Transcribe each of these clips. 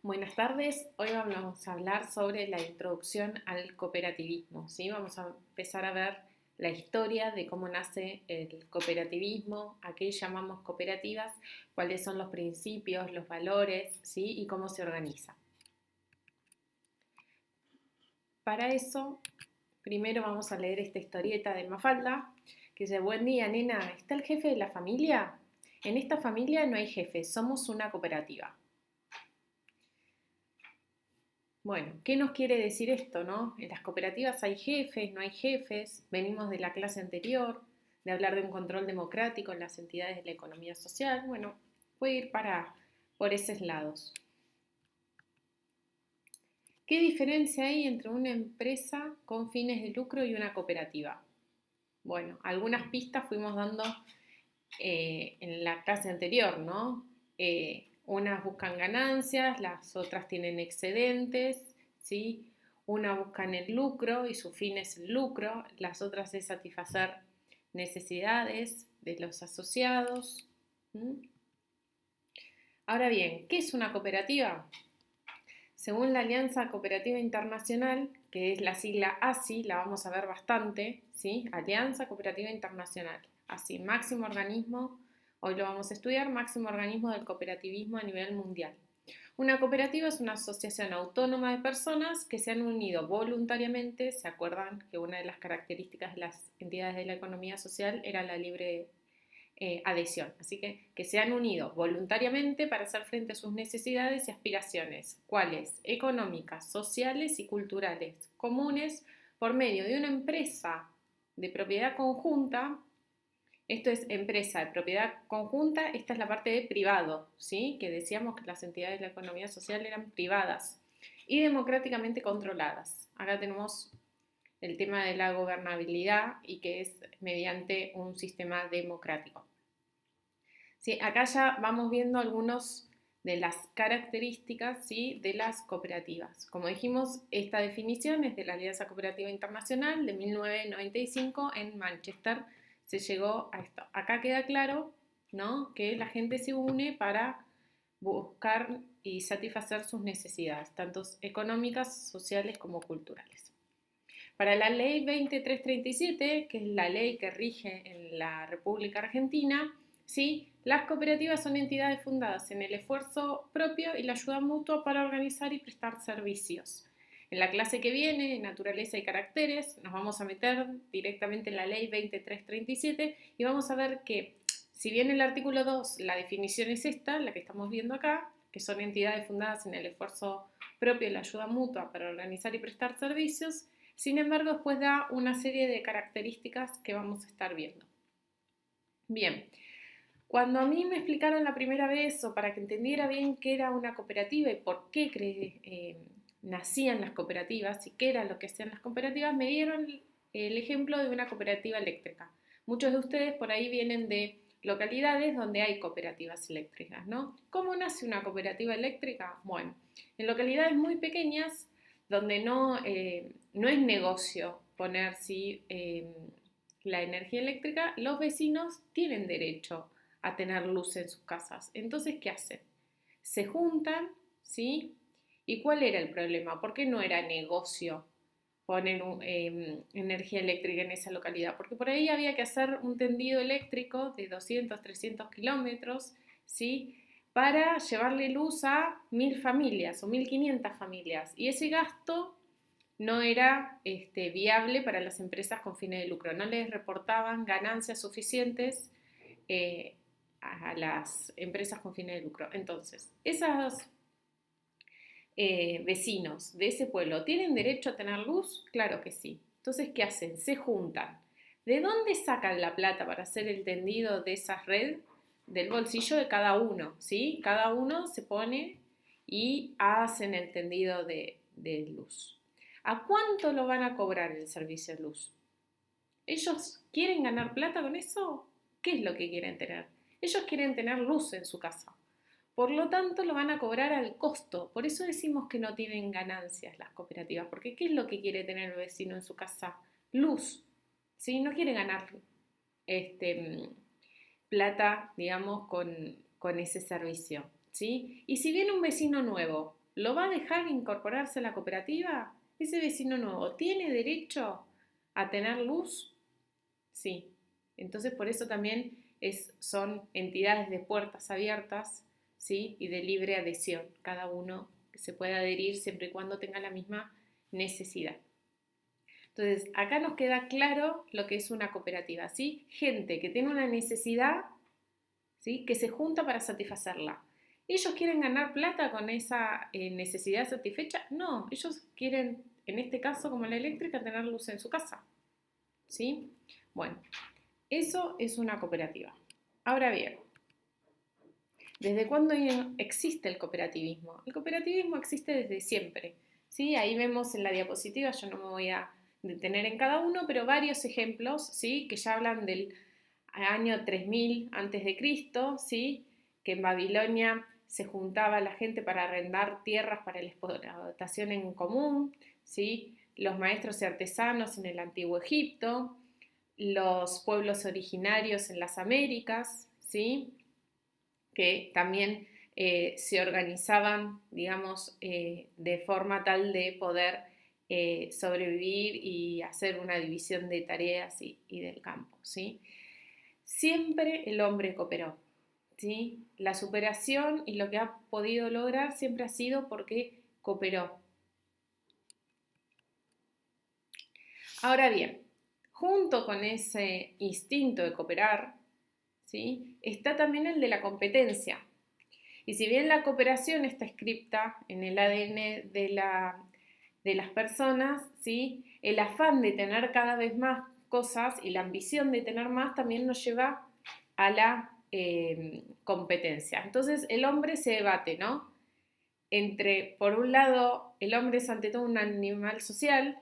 Buenas tardes, hoy vamos a hablar sobre la introducción al cooperativismo, ¿sí? Vamos a empezar a ver la historia de cómo nace el cooperativismo, a qué llamamos cooperativas, cuáles son los principios, los valores, ¿sí? Y cómo se organiza. Para eso, primero vamos a leer esta historieta de Mafalda, que dice: buen día, nena, ¿está el jefe de la familia? En esta familia no hay jefe, somos una cooperativa. Bueno, ¿qué nos quiere decir esto, no? En las cooperativas hay jefes, no hay jefes, venimos de la clase anterior, de hablar de un control democrático en las entidades de la economía social. Bueno, puede ir por esos lados. ¿Qué diferencia hay entre una empresa con fines de lucro y una cooperativa? Bueno, algunas pistas fuimos dando en la clase anterior, ¿no? Unas buscan ganancias, las otras tienen excedentes, ¿sí? Una buscan el lucro y su fin es el lucro, las otras es satisfacer necesidades de los asociados. ¿Mm? Ahora bien, ¿qué es una cooperativa? Según la Alianza Cooperativa Internacional, que es la sigla ACI, la vamos a ver bastante, ¿sí? Alianza Cooperativa Internacional, ACI, máximo organismo, hoy lo vamos a estudiar, máximo organismo del cooperativismo a nivel mundial. Una cooperativa es una asociación autónoma de personas que se han unido voluntariamente. ¿Se acuerdan que una de las características de las entidades de la economía social era la libre adhesión? Así que se han unido voluntariamente para hacer frente a sus necesidades y aspiraciones, ¿cuáles? Económicas, sociales y culturales, comunes por medio de una empresa de propiedad conjunta. Esto es empresa de propiedad conjunta, esta es la parte de privado, ¿sí? Que decíamos que las entidades de la economía social eran privadas y democráticamente controladas. Acá tenemos el tema de la gobernabilidad y que es mediante un sistema democrático. Sí, acá ya vamos viendo algunas de las características, ¿sí?, de las cooperativas. Como dijimos, esta definición es de la Alianza Cooperativa Internacional de 1995 en Manchester. Se llegó a esto. Acá queda claro, ¿no?, que la gente se une para buscar y satisfacer sus necesidades, tanto económicas, sociales como culturales. Para la ley 2337, que es la ley que rige en la República Argentina, ¿sí?, las cooperativas son entidades fundadas en el esfuerzo propio y la ayuda mutua para organizar y prestar servicios. En la clase que viene, Naturaleza y Caracteres, nos vamos a meter directamente en la ley 2337 y vamos a ver que, si bien el artículo 2, la definición es esta, la que estamos viendo acá, que son entidades fundadas en el esfuerzo propio y la ayuda mutua para organizar y prestar servicios, sin embargo, después da una serie de características que vamos a estar viendo. Bien, cuando a mí me explicaron la primera vez, o para que entendiera bien qué era una cooperativa y por qué nacían las cooperativas y qué era lo que hacían las cooperativas, me dieron el ejemplo de una cooperativa eléctrica. Muchos de ustedes por ahí vienen de localidades donde hay cooperativas eléctricas, ¿no? ¿Cómo nace una cooperativa eléctrica? Bueno, en localidades muy pequeñas donde no es negocio poner la energía eléctrica, los vecinos tienen derecho a tener luz en sus casas. Entonces, ¿qué hacen? Se juntan, ¿sí? ¿Y cuál era el problema? ¿Por qué no era negocio poner energía eléctrica en esa localidad? Porque por ahí había que hacer un tendido eléctrico de 200, 300 kilómetros, ¿sí?, para llevarle luz a 1000 familias o 1500 familias. Y ese gasto no era viable para las empresas con fines de lucro. No les reportaban ganancias suficientes a las empresas con fines de lucro. Entonces, esos vecinos de ese pueblo, ¿tienen derecho a tener luz? Claro que sí. Entonces, ¿qué hacen? Se juntan. ¿De dónde sacan la plata para hacer el tendido de esa red? Del bolsillo de cada uno, ¿sí? Cada uno se pone y hacen el tendido de luz. ¿A cuánto lo van a cobrar el servicio de luz? ¿Ellos quieren ganar plata con eso? ¿Qué es lo que quieren tener? Ellos quieren tener luz en su casa. Por lo tanto, lo van a cobrar al costo. Por eso decimos que no tienen ganancias las cooperativas. Porque ¿qué es lo que quiere tener el vecino en su casa? Luz. ¿Sí? No quiere ganar plata, digamos, con ese servicio. ¿Sí? Y si viene un vecino nuevo ¿Lo va a dejar incorporarse a la cooperativa? ¿Ese vecino nuevo tiene derecho a tener luz? Sí. Entonces por eso también son entidades de puertas abiertas, ¿sí? Y de libre adhesión. Cada uno se puede adherir siempre y cuando tenga la misma necesidad. Entonces, acá nos queda claro lo que es una cooperativa, ¿sí? Gente que tiene una necesidad, ¿sí? Que se junta para satisfacerla. ¿Ellos quieren ganar plata con esa necesidad satisfecha? No, ellos quieren, en este caso como la eléctrica, tener luz en su casa, ¿sí? Bueno, eso es una cooperativa. Ahora bien, ¿desde cuándo existe el cooperativismo? El cooperativismo existe desde siempre, ¿sí? Ahí vemos en la diapositiva, yo no me voy a detener en cada uno, pero varios ejemplos, ¿sí? Que ya hablan del año 3000 antes de Cristo, ¿sí? Que en Babilonia se juntaba la gente para arrendar tierras para la explotación en común, ¿sí? Los maestros y artesanos en el antiguo Egipto, los pueblos originarios en las Américas, ¿sí? Que también se organizaban, digamos, de forma tal de poder sobrevivir y hacer una división de tareas y del campo, ¿sí? Siempre el hombre cooperó, ¿sí? La superación y lo que ha podido lograr siempre ha sido porque cooperó. Ahora bien, junto con ese instinto de cooperar, ¿sí? Está también el de la competencia. Y si bien la cooperación está escrita en el ADN de las personas, ¿sí? El afán de tener cada vez más cosas y la ambición de tener más también nos lleva a la competencia. Entonces el hombre se debate, ¿no? Entre, por un lado, el hombre es ante todo un animal social,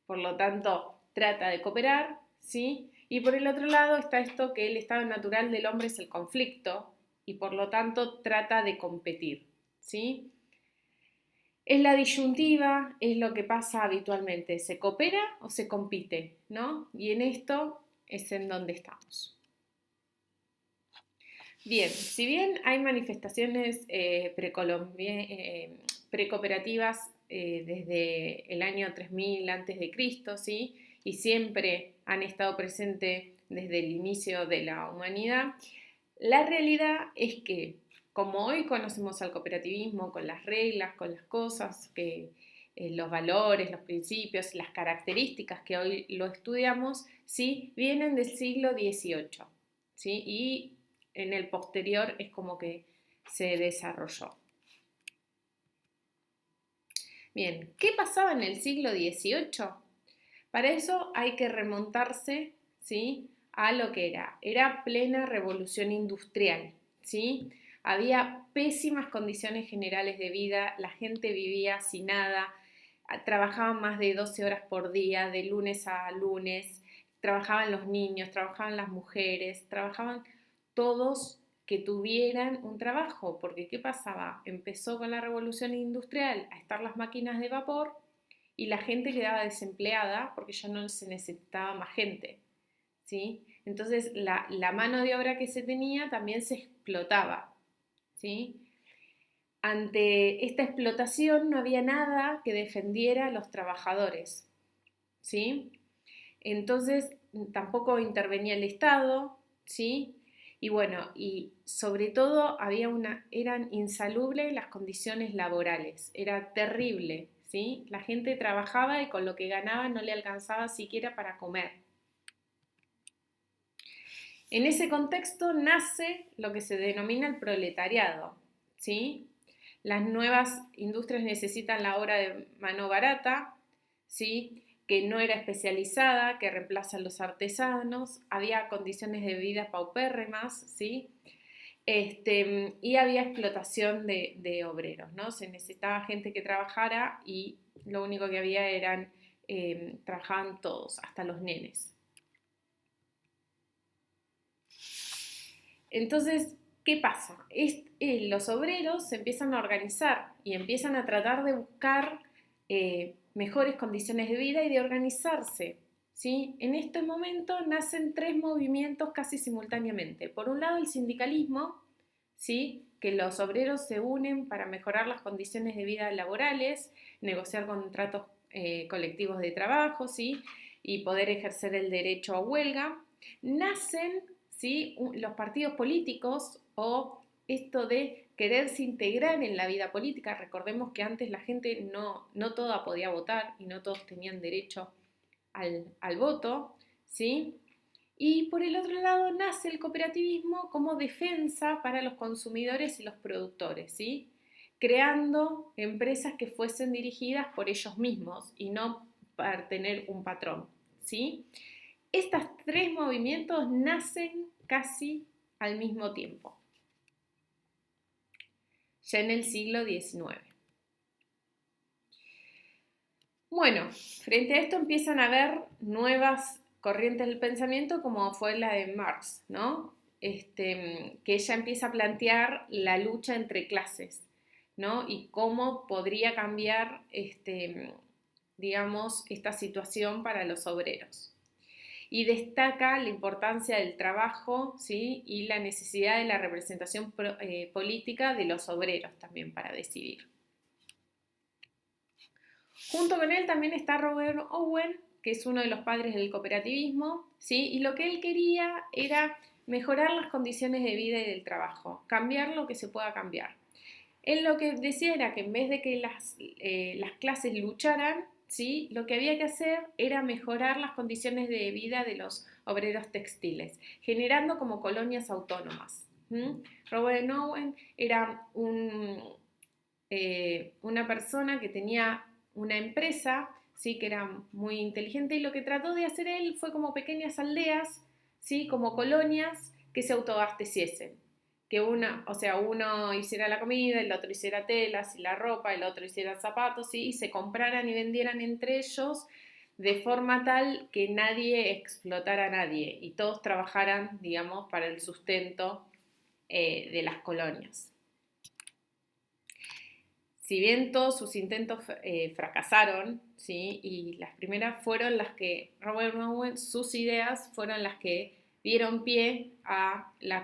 por lo tanto trata de cooperar, ¿sí? Y por el otro lado está esto que el estado natural del hombre es el conflicto y por lo tanto trata de competir, ¿sí? Es la disyuntiva, es lo que pasa habitualmente, ¿se coopera o se compite? ¿No? Y en esto es en donde estamos. Bien, si bien hay manifestaciones precooperativas desde el año 3000 a.C., ¿sí? Y siempre han estado presentes desde el inicio de la humanidad, la realidad es que, como hoy conocemos al cooperativismo con las reglas, con las cosas, los valores, los principios, las características que hoy lo estudiamos, ¿sí? Vienen del siglo XVIII, ¿sí? Y en el posterior es como que se desarrolló. Bien, ¿qué pasaba en el siglo XVIII? Para eso hay que remontarse, ¿sí? A lo que era plena revolución industrial, ¿sí? Había pésimas condiciones generales de vida, la gente vivía sin nada, trabajaban más de 12 horas por día, de lunes a lunes, trabajaban los niños, trabajaban las mujeres, trabajaban todos que tuvieran un trabajo, porque ¿qué pasaba? Empezó con la revolución industrial a estar las máquinas de vapor y la gente quedaba desempleada porque ya no se necesitaba más gente, ¿sí? Entonces la mano de obra que se tenía también se explotaba, ¿sí? Ante esta explotación no había nada que defendiera a los trabajadores, ¿sí? Entonces tampoco intervenía el Estado, ¿sí? Y bueno, y sobre todo eran insalubres las condiciones laborales, era terrible, ¿sí? La gente trabajaba y con lo que ganaba no le alcanzaba siquiera para comer. En ese contexto nace lo que se denomina el proletariado, ¿sí? Las nuevas industrias necesitan la obra de mano barata, ¿sí? Que no era especializada, que reemplazan los artesanos, había condiciones de vida paupérrimas, ¿sí? Y había explotación de obreros, ¿no? Se necesitaba gente que trabajara y lo único que había trabajaban todos, hasta los nenes. Entonces, ¿qué pasa? Los obreros se empiezan a organizar y empiezan a tratar de buscar mejores condiciones de vida y de organizarse, ¿sí? En este momento nacen tres movimientos casi simultáneamente. Por un lado, el sindicalismo, ¿sí? que los obreros se unen para mejorar las condiciones de vida laborales, negociar contratos colectivos de trabajo, ¿sí? Y poder ejercer el derecho a huelga. Nacen, ¿sí? Los partidos políticos o esto de quererse integrar en la vida política. Recordemos que antes la gente no toda podía votar y no todos tenían derecho al voto, ¿sí? Y por el otro lado nace el cooperativismo como defensa para los consumidores y los productores, ¿sí? Creando empresas que fuesen dirigidas por ellos mismos y no para tener un patrón, ¿sí? Estos tres movimientos nacen casi al mismo tiempo, ya en el siglo XIX. Bueno, frente a esto empiezan a haber nuevas corrientes del pensamiento como fue la de Marx, ¿no? Que ella empieza a plantear la lucha entre clases, ¿no? Y cómo podría cambiar, digamos, esta situación para los obreros. Y destaca la importancia del trabajo, ¿sí? Y la necesidad de la representación política de los obreros también para decidir. Junto con él también está Robert Owen, que es uno de los padres del cooperativismo, ¿sí? Y lo que él quería era mejorar las condiciones de vida y del trabajo, cambiar lo que se pueda cambiar. Él lo que decía era que en vez de que las clases lucharan, ¿sí? Lo que había que hacer era mejorar las condiciones de vida de los obreros textiles, generando como colonias autónomas. Robert Owen era una persona que tenía una empresa, ¿sí? Que era muy inteligente y lo que trató de hacer él fue como pequeñas aldeas, ¿sí? Como colonias que se autoabasteciesen. Que uno hiciera la comida, el otro hiciera telas y la ropa, el otro hiciera zapatos, ¿sí? Y se compraran y vendieran entre ellos de forma tal que nadie explotara a nadie y todos trabajaran, digamos, para el sustento de las colonias. Si bien todos sus intentos fracasaron, ¿sí? Y las primeras fueron las que Robert Owen, sus ideas fueron las que dieron pie a la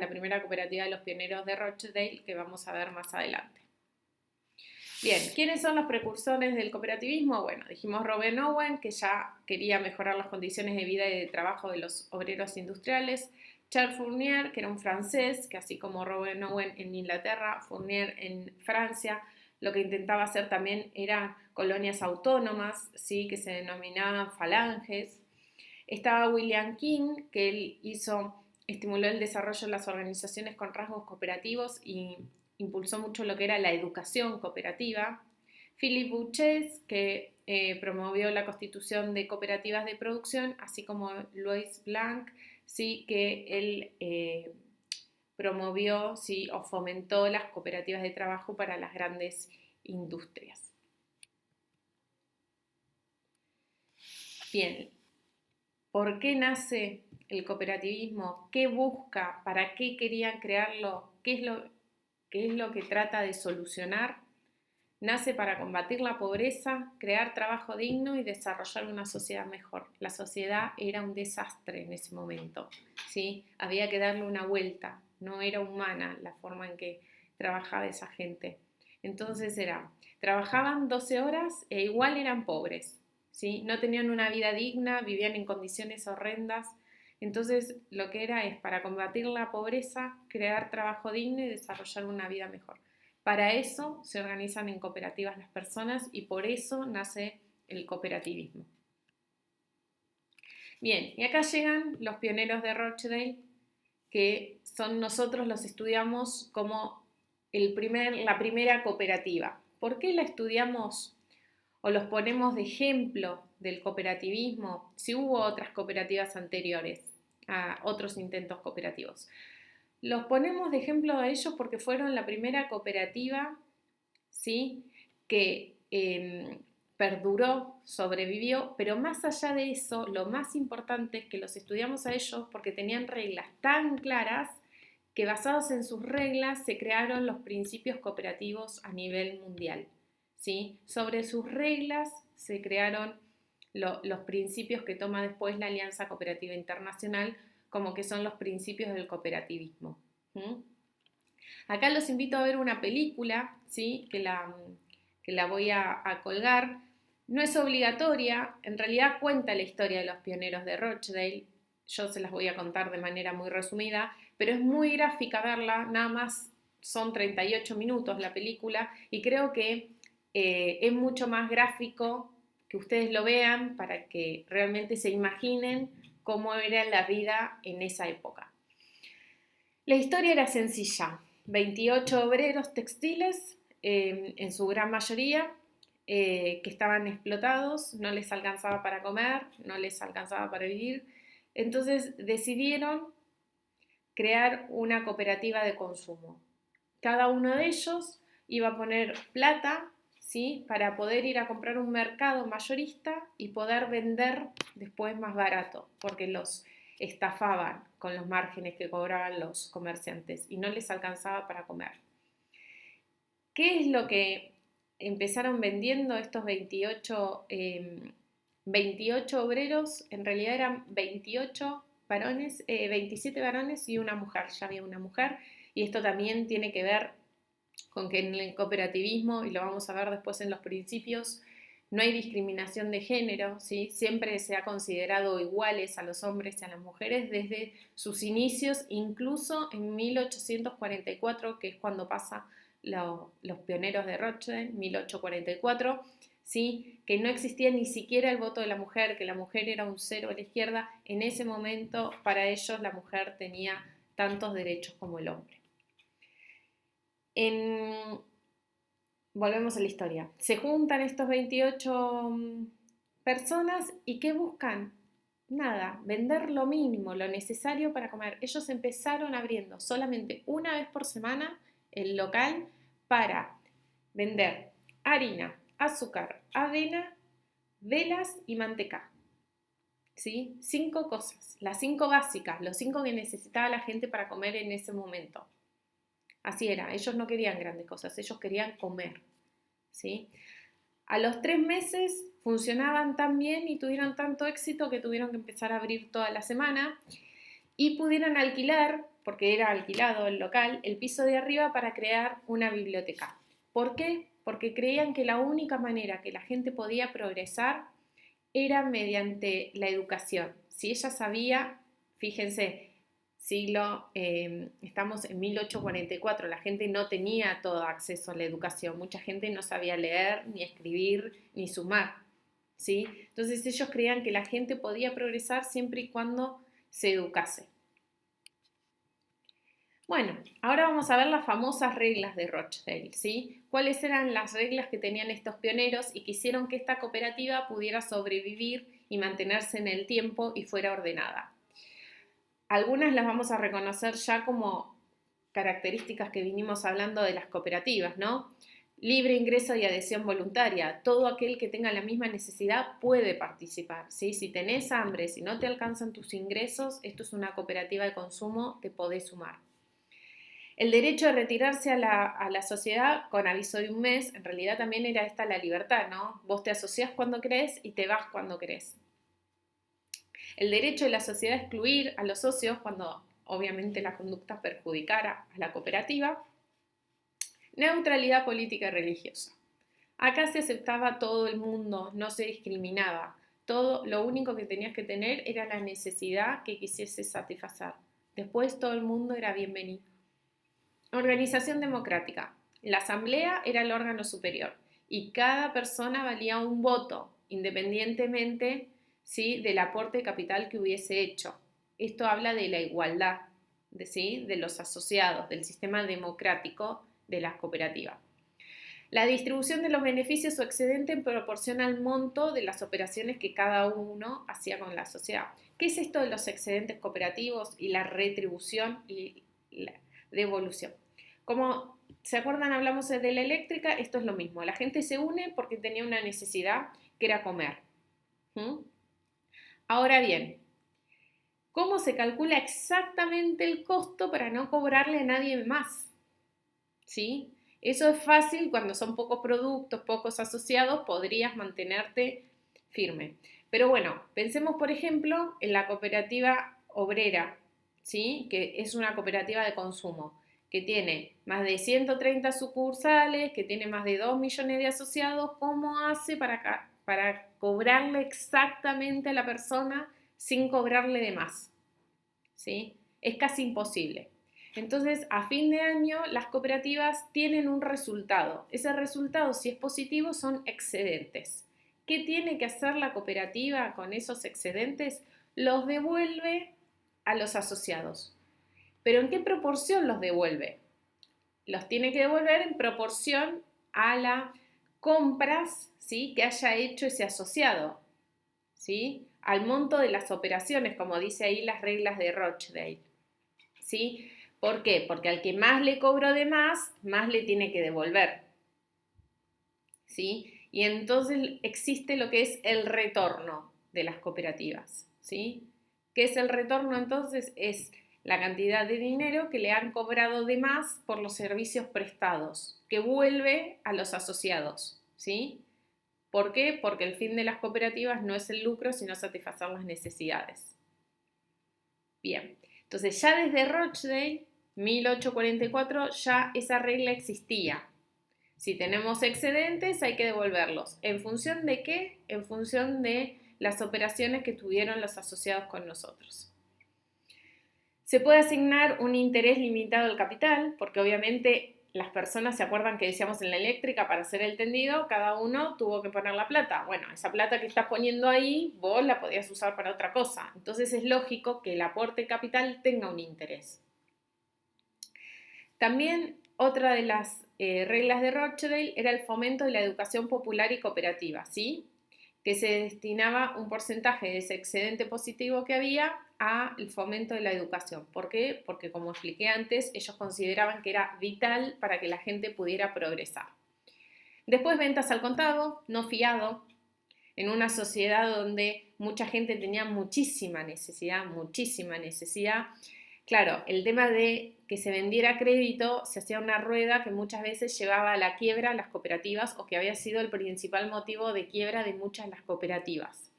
primera cooperativa de los pioneros de Rochdale, que vamos a ver más adelante. Bien, ¿quiénes son los precursores del cooperativismo? Bueno, dijimos Robert Owen, que ya quería mejorar las condiciones de vida y de trabajo de los obreros industriales. Charles Fournier, que era un francés, que así como Robert Owen en Inglaterra, Fournier en Francia, lo que intentaba hacer también eran colonias autónomas, ¿sí? Que se denominaban falanges. Estaba William King, que él estimuló el desarrollo de las organizaciones con rasgos cooperativos y impulsó mucho lo que era la educación cooperativa. Philippe Bouchet, que promovió la constitución de cooperativas de producción, así como Louis Blanc, ¿sí? Que él promovió, ¿sí? O fomentó las cooperativas de trabajo para las grandes industrias. Bien, ¿por qué nace el cooperativismo? ¿Qué busca? ¿Para qué querían crearlo? ¿Qué es lo que trata de solucionar? Nace para combatir la pobreza, crear trabajo digno y desarrollar una sociedad mejor. La sociedad era un desastre en ese momento, ¿sí? Había que darle una vuelta, no era humana la forma en que trabajaba esa gente. Entonces trabajaban 12 horas e igual eran pobres, ¿sí? No tenían una vida digna, vivían en condiciones horrendas. Entonces lo que era es para combatir la pobreza, crear trabajo digno y desarrollar una vida mejor. Para eso se organizan en cooperativas las personas y por eso nace el cooperativismo. Bien, y acá llegan los pioneros de Rochdale, que nosotros los estudiamos como la primera cooperativa. ¿Por qué la estudiamos o los ponemos de ejemplo del cooperativismo si hubo otras cooperativas anteriores a otros intentos cooperativos? Los ponemos de ejemplo a ellos porque fueron la primera cooperativa, ¿sí? Que perduró, sobrevivió, pero más allá de eso, lo más importante es que los estudiamos a ellos porque tenían reglas tan claras que basados en sus reglas se crearon los principios cooperativos a nivel mundial, ¿sí? Sobre sus reglas se crearon los principios que toma después la Alianza Cooperativa Internacional, como que son los principios del cooperativismo. Acá los invito a ver una película, ¿sí? que la voy a colgar. No es obligatoria, en realidad cuenta la historia de los pioneros de Rochdale. Yo se las voy a contar de manera muy resumida, pero es muy gráfica verla, nada más son 38 minutos la película y creo que es mucho más gráfico que ustedes lo vean para que realmente se imaginen cómo era la vida en esa época. La historia era sencilla, 28 obreros textiles, en su gran mayoría, que estaban explotados, no les alcanzaba para comer, no les alcanzaba para vivir, entonces decidieron crear una cooperativa de consumo. Cada uno de ellos iba a poner plata, ¿sí? Para poder ir a comprar un mercado mayorista y poder vender después más barato, porque los estafaban con los márgenes que cobraban los comerciantes y no les alcanzaba para comer. ¿Qué es lo que empezaron vendiendo estos 28 obreros? En realidad eran 28 varones, 27 varones y una mujer, ya había una mujer, y esto también tiene que ver con que en el cooperativismo, y lo vamos a ver después en los principios, no hay discriminación de género, ¿sí? Siempre se ha considerado iguales a los hombres y a las mujeres desde sus inicios, incluso en 1844, que es cuando pasa los pioneros de Rochdale, 1844, ¿sí? Que no existía ni siquiera el voto de la mujer, que la mujer era un cero a la izquierda. En ese momento, para ellos, la mujer tenía tantos derechos como el hombre. Volvemos a la historia. Se juntan estos 28 personas y ¿qué buscan? Nada, vender lo mínimo, lo necesario para comer. Ellos empezaron abriendo solamente una vez por semana el local para vender harina, azúcar, avena, velas y manteca. ¿Sí? 5 cosas, las 5 básicas, los 5 que necesitaba la gente para comer en ese momento. Así era, ellos no querían grandes cosas, ellos querían comer, ¿sí? A los 3 meses funcionaban tan bien y tuvieron tanto éxito que tuvieron que empezar a abrir toda la semana y pudieron alquilar, porque era alquilado el local, el piso de arriba para crear una biblioteca. ¿Por qué? Porque creían que la única manera que la gente podía progresar era mediante la educación. Si ella sabía, fíjense, estamos en 1844, la gente no tenía todo acceso a la educación, mucha gente no sabía leer, ni escribir, ni sumar, ¿sí? Entonces ellos creían que la gente podía progresar siempre y cuando se educase. Bueno, ahora vamos a ver las famosas reglas de Rochdale, ¿sí? ¿Cuáles eran las reglas que tenían estos pioneros y que hicieron que esta cooperativa pudiera sobrevivir y mantenerse en el tiempo y fuera ordenada? Algunas las vamos a reconocer ya como características que vinimos hablando de las cooperativas, ¿no? Libre ingreso y adhesión voluntaria. Todo aquel que tenga la misma necesidad puede participar, ¿sí? Si tenés hambre, si no te alcanzan tus ingresos, esto es una cooperativa de consumo, te podés sumar. El derecho de retirarse a la sociedad con aviso de un mes, en realidad también era esta la libertad, ¿no? Vos te asociás cuando querés y te vas cuando querés. El derecho de la sociedad a excluir a los socios cuando obviamente la conducta perjudicara a la cooperativa. Neutralidad política y religiosa. Acá se aceptaba todo el mundo, no se discriminaba. Todo, lo único que tenías que tener era la necesidad que quisiese satisfacer. Después todo el mundo era bienvenido. Organización democrática. La asamblea era el órgano superior y cada persona valía un voto, independientemente, ¿sí?, del aporte de capital que hubiese hecho. Esto habla de la igualdad, ¿sí?, de los asociados, del sistema democrático de las cooperativas. La distribución de los beneficios o excedente en proporción al monto de las operaciones que cada uno hacía con la sociedad. ¿Qué es esto de los excedentes cooperativos y la retribución y la devolución? Como se acuerdan, hablamos de la eléctrica, esto es lo mismo. La gente se une porque tenía una necesidad que era comer. Ahora bien, ¿cómo se calcula exactamente el costo para no cobrarle a nadie más? ¿Sí? Eso es fácil cuando son pocos productos, pocos asociados, podrías mantenerte firme. Pero bueno, pensemos por ejemplo en la cooperativa obrera, ¿sí?, que es una cooperativa de consumo, que tiene más de 130 sucursales, que tiene más de 2 millones de asociados, ¿cómo hace para cobrarle exactamente a la persona sin cobrarle de más? ¿Sí? Es casi imposible. Entonces, a fin de año, las cooperativas tienen un resultado. Ese resultado, si es positivo, son excedentes. ¿Qué tiene que hacer la cooperativa con esos excedentes? Los devuelve a los asociados. ¿Pero en qué proporción los devuelve? Los tiene que devolver en proporción a las compras, ¿sí?, que haya hecho ese asociado, ¿sí?, al monto de las operaciones, como dice ahí las reglas de Rochdale, ¿sí? ¿Por qué? Porque al que más le cobró de más le tiene que devolver, ¿sí? Y entonces existe lo que es el retorno de las cooperativas, ¿sí? ¿Qué es el retorno entonces? Es la cantidad de dinero que le han cobrado de más por los servicios prestados, que vuelve a los asociados, ¿sí? ¿Por qué? Porque el fin de las cooperativas no es el lucro, sino satisfacer las necesidades. Bien, entonces ya desde Rochdale, 1844, ya esa regla existía. Si tenemos excedentes hay que devolverlos. ¿En función de qué? En función de las operaciones que tuvieron los asociados con nosotros. Se puede asignar un interés limitado al capital, porque obviamente las personas se acuerdan que decíamos en la eléctrica, para hacer el tendido, cada uno tuvo que poner la plata. Bueno, esa plata que estás poniendo ahí, vos la podías usar para otra cosa. Entonces es lógico que el aporte capital tenga un interés. También otra de las reglas de Rochdale era el fomento de la educación popular y cooperativa, ¿sí?, que se destinaba un porcentaje de ese excedente positivo que había al fomento de la educación. ¿Por qué? Porque, como expliqué antes, ellos consideraban que era vital para que la gente pudiera progresar. Después, ventas al contado, no fiado, en una sociedad donde mucha gente tenía muchísima necesidad. Claro, el tema de que se vendiera a crédito se hacía una rueda que muchas veces llevaba a la quiebra a las cooperativas, o que había sido el principal motivo de quiebra de muchas de las cooperativas.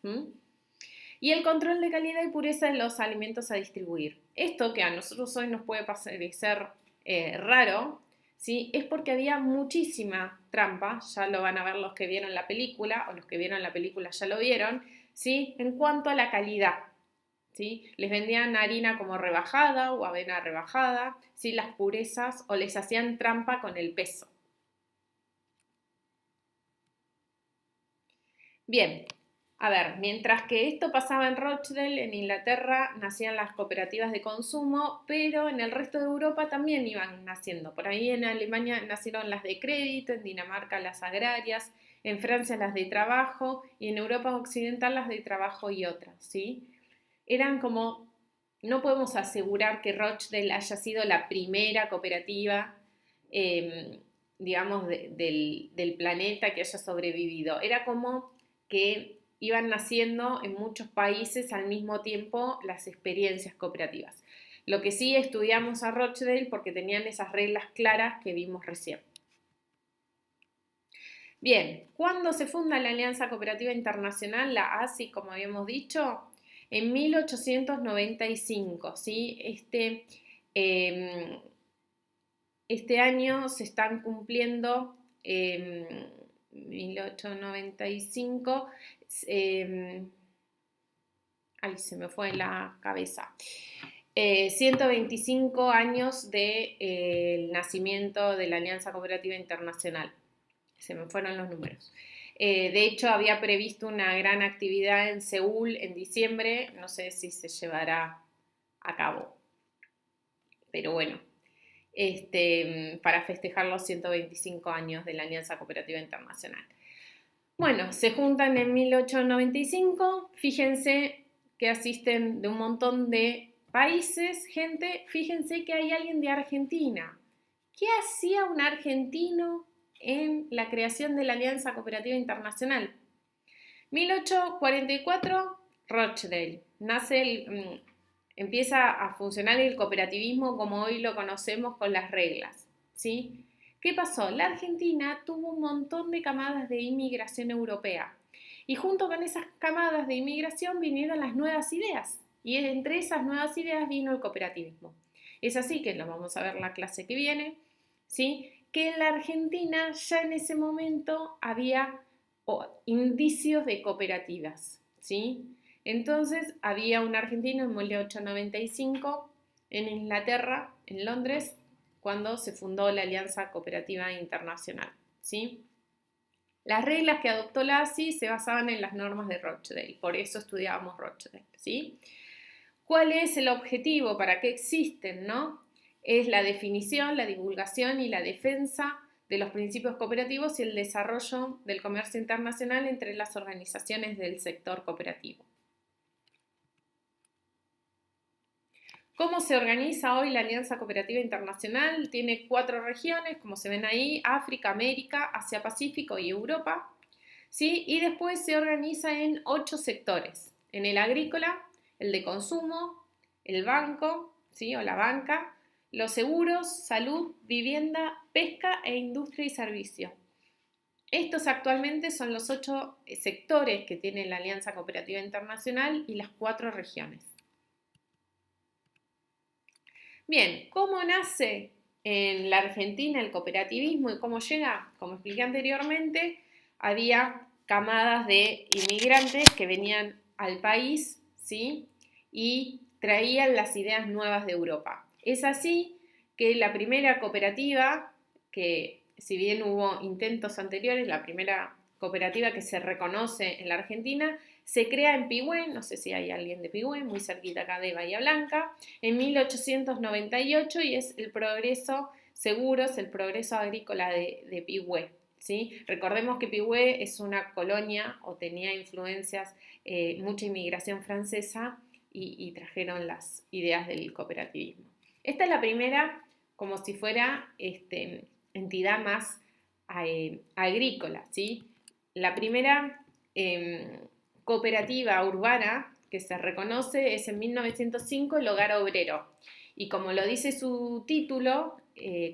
Y el control de calidad y pureza de los alimentos a distribuir. Esto, que a nosotros hoy nos puede parecer raro, ¿sí?, es porque había muchísima trampa. Ya lo van a ver los que vieron la película, o los que vieron la película ya lo vieron, ¿sí?, en cuanto a la calidad. ¿Sí? Les vendían harina como rebajada o avena rebajada, ¿sí?, las purezas, o les hacían trampa con el peso. Bien, a ver, mientras que esto pasaba en Rochdale, en Inglaterra nacían las cooperativas de consumo, pero en el resto de Europa también iban naciendo. Por ahí en Alemania nacieron las de crédito, en Dinamarca las agrarias, en Francia las de trabajo, y en Europa occidental las de trabajo y otras, ¿sí? Eran como, no podemos asegurar que Rochdale haya sido la primera cooperativa, digamos, del planeta que haya sobrevivido. Era como que iban naciendo en muchos países al mismo tiempo las experiencias cooperativas. Lo que sí, estudiamos a Rochdale porque tenían esas reglas claras que vimos recién. Bien, ¿cuándo se funda la Alianza Cooperativa Internacional, la ASI, como habíamos dicho? En 1895, ¿sí? Este año se están cumpliendo, 1895, ay, se me fue la cabeza, 125 años del nacimiento de la Alianza Cooperativa Internacional. Se me fueron los números. De hecho, había previsto una gran actividad en Seúl en diciembre, no sé si se llevará a cabo, pero bueno, para festejar los 125 años de la Alianza Cooperativa Internacional. Bueno, se juntan en 1895, fíjense que asisten de un montón de países, gente, fíjense que hay alguien de Argentina. ¿Qué hacía un argentino en la creación de la Alianza Cooperativa Internacional? 1844, Rochdale. Empieza a funcionar el cooperativismo como hoy lo conocemos, con las reglas, ¿sí? ¿Qué pasó? La Argentina tuvo un montón de camadas de inmigración europea, y junto con esas camadas de inmigración vinieron las nuevas ideas, y entre esas nuevas ideas vino el cooperativismo. Es así que lo vamos a ver la clase que viene, ¿sí? Que en la Argentina ya en ese momento había indicios de cooperativas, ¿sí? Entonces había un argentino en 1895 en Inglaterra, en Londres, cuando se fundó la Alianza Cooperativa Internacional, ¿sí? Las reglas que adoptó la ASI se basaban en las normas de Rochdale, por eso estudiábamos Rochdale, ¿sí? ¿Cuál es el objetivo? ¿Para qué existen, no? Es la definición, la divulgación y la defensa de los principios cooperativos y el desarrollo del comercio internacional entre las organizaciones del sector cooperativo. ¿Cómo se organiza hoy la Alianza Cooperativa Internacional? Tiene 4 regiones, como se ven ahí: África, América, Asia Pacífico y Europa, ¿sí? Y después se organiza en 8 sectores: en el agrícola, el de consumo, el banco, ¿sí? O la banca, los seguros, salud, vivienda, pesca e industria y servicio. Estos actualmente son los 8 sectores que tiene la Alianza Cooperativa Internacional y las 4 regiones. Bien, ¿cómo nace en la Argentina el cooperativismo y cómo llega? Como expliqué anteriormente, había camadas de inmigrantes que venían al país, ¿sí? Y traían las ideas nuevas de Europa. Es así que la primera cooperativa, que si bien hubo intentos anteriores, la primera cooperativa que se reconoce en la Argentina se crea en Pigüé, no sé si hay alguien de Pigüé, muy cerquita acá de Bahía Blanca, en 1898, y es el Progreso Seguros, el Progreso Agrícola de Pigüé, ¿sí? Recordemos que Pigüé es una colonia o tenía influencias, mucha inmigración francesa y trajeron las ideas del cooperativismo. Esta es la primera, como si fuera entidad más agrícola, ¿sí? La primera cooperativa urbana que se reconoce es en 1905 el Hogar Obrero. Y como lo dice su título,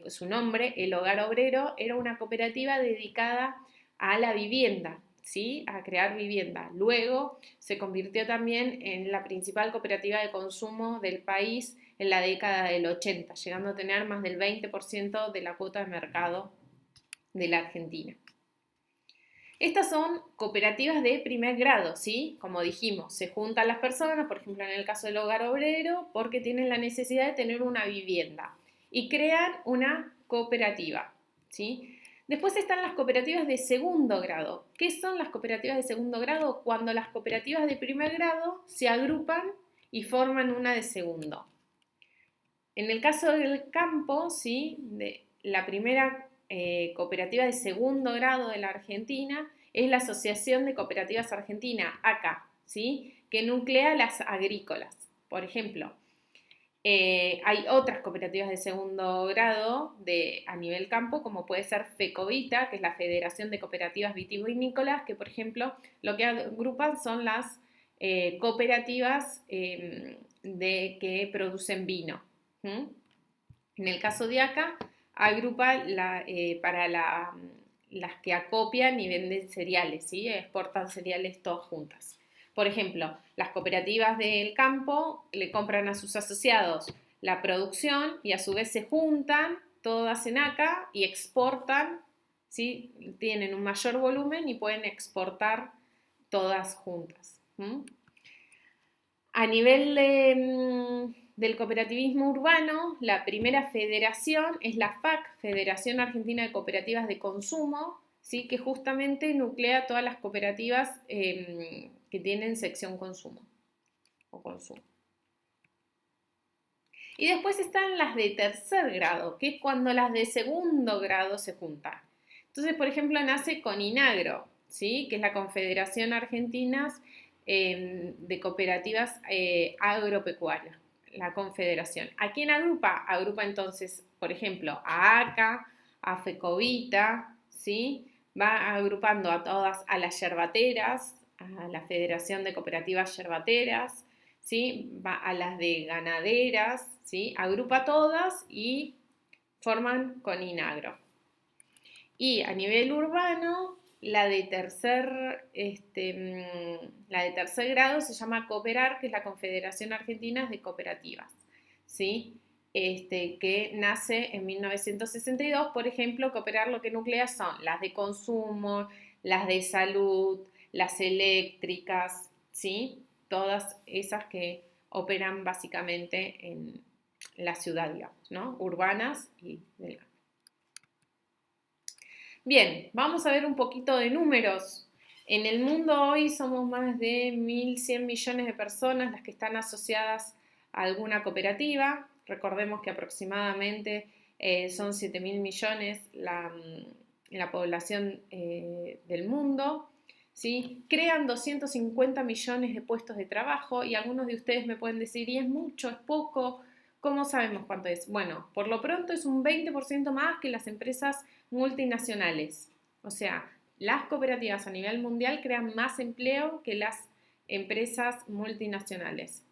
su nombre, el Hogar Obrero, era una cooperativa dedicada a la vivienda, ¿sí? A crear vivienda. Luego se convirtió también en la principal cooperativa de consumo del país en la década del 80, llegando a tener más del 20% de la cuota de mercado de la Argentina. Estas son cooperativas de primer grado, ¿sí? Como dijimos, se juntan las personas, por ejemplo en el caso del Hogar Obrero, porque tienen la necesidad de tener una vivienda y crean una cooperativa, ¿sí? Después están las cooperativas de segundo grado. ¿Qué son las cooperativas de segundo grado? Cuando las cooperativas de primer grado se agrupan y forman una de segundo. En el caso del campo, ¿sí? De la primera cooperativa de segundo grado de la Argentina es la Asociación de Cooperativas Argentina, ACA, ¿sí? Que nuclea las agrícolas. Por ejemplo, hay otras cooperativas de segundo grado a nivel campo, como puede ser FECOVITA, que es la Federación de Cooperativas Vitivinícolas, que por ejemplo lo que agrupan son las cooperativas que producen vino. ¿Mm? En el caso de ACA, agrupa para las que acopian y venden cereales, ¿sí? Exportan cereales todas juntas. Por ejemplo, las cooperativas del campo le compran a sus asociados la producción y a su vez se juntan todas en ACA y exportan, ¿sí? Tienen un mayor volumen y pueden exportar todas juntas. ¿Mm? A nivel del cooperativismo urbano, la primera federación es la FAC, Federación Argentina de Cooperativas de Consumo, ¿sí? Que justamente nuclea todas las cooperativas que tienen sección consumo o consumo. Y después están las de tercer grado, que es cuando las de segundo grado se juntan. Entonces, por ejemplo, nace Coninagro, ¿sí? Que es la Confederación Argentina de Cooperativas Agropecuarias, la Confederación. ¿A quién agrupa? Agrupa entonces, por ejemplo, a ACA, a FECOVITA, ¿sí? Va agrupando a todas, a las yerbateras, a la Federación de Cooperativas Yerbateras, ¿sí? Va a las de ganaderas, ¿sí? Agrupa todas y forman Coninagro. Y a nivel urbano, la de tercer grado se llama Cooperar, que es la Confederación Argentina de Cooperativas, ¿sí? que nace en 1962, por ejemplo, Cooperar lo que nuclea son las de consumo, las de salud, las eléctricas, ¿sí? Todas esas que operan básicamente en la ciudad, digamos, ¿no? Urbanas y del campo. Bien, vamos a ver un poquito de números. En el mundo hoy somos más de 1.100 millones de personas las que están asociadas a alguna cooperativa. Recordemos que aproximadamente son 7.000 millones la población del mundo. ¿Sí? Crean 250 millones de puestos de trabajo y algunos de ustedes me pueden decir, ¿y es mucho, es poco? ¿Cómo sabemos cuánto es? Bueno, por lo pronto es un 20% más que las empresas multinacionales. O sea, las cooperativas a nivel mundial crean más empleo que las empresas multinacionales.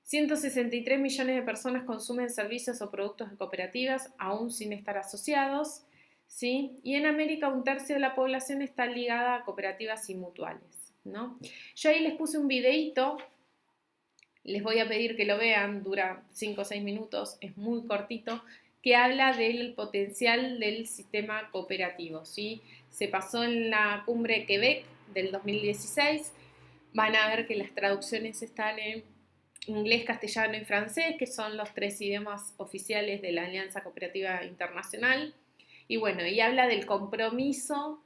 163 millones de personas consumen servicios o productos de cooperativas aún sin estar asociados, ¿sí? Y en América un tercio de la población está ligada a cooperativas y mutuales, ¿no? Yo ahí les puse un videíto, les voy a pedir que lo vean, dura 5 o 6 minutos, es muy cortito, que habla del potencial del sistema cooperativo, ¿sí? Se pasó en la cumbre de Quebec del 2016, van a ver que las traducciones están en inglés, castellano y francés, que son los 3 idiomas oficiales de la Alianza Cooperativa Internacional. Y bueno, y habla del compromiso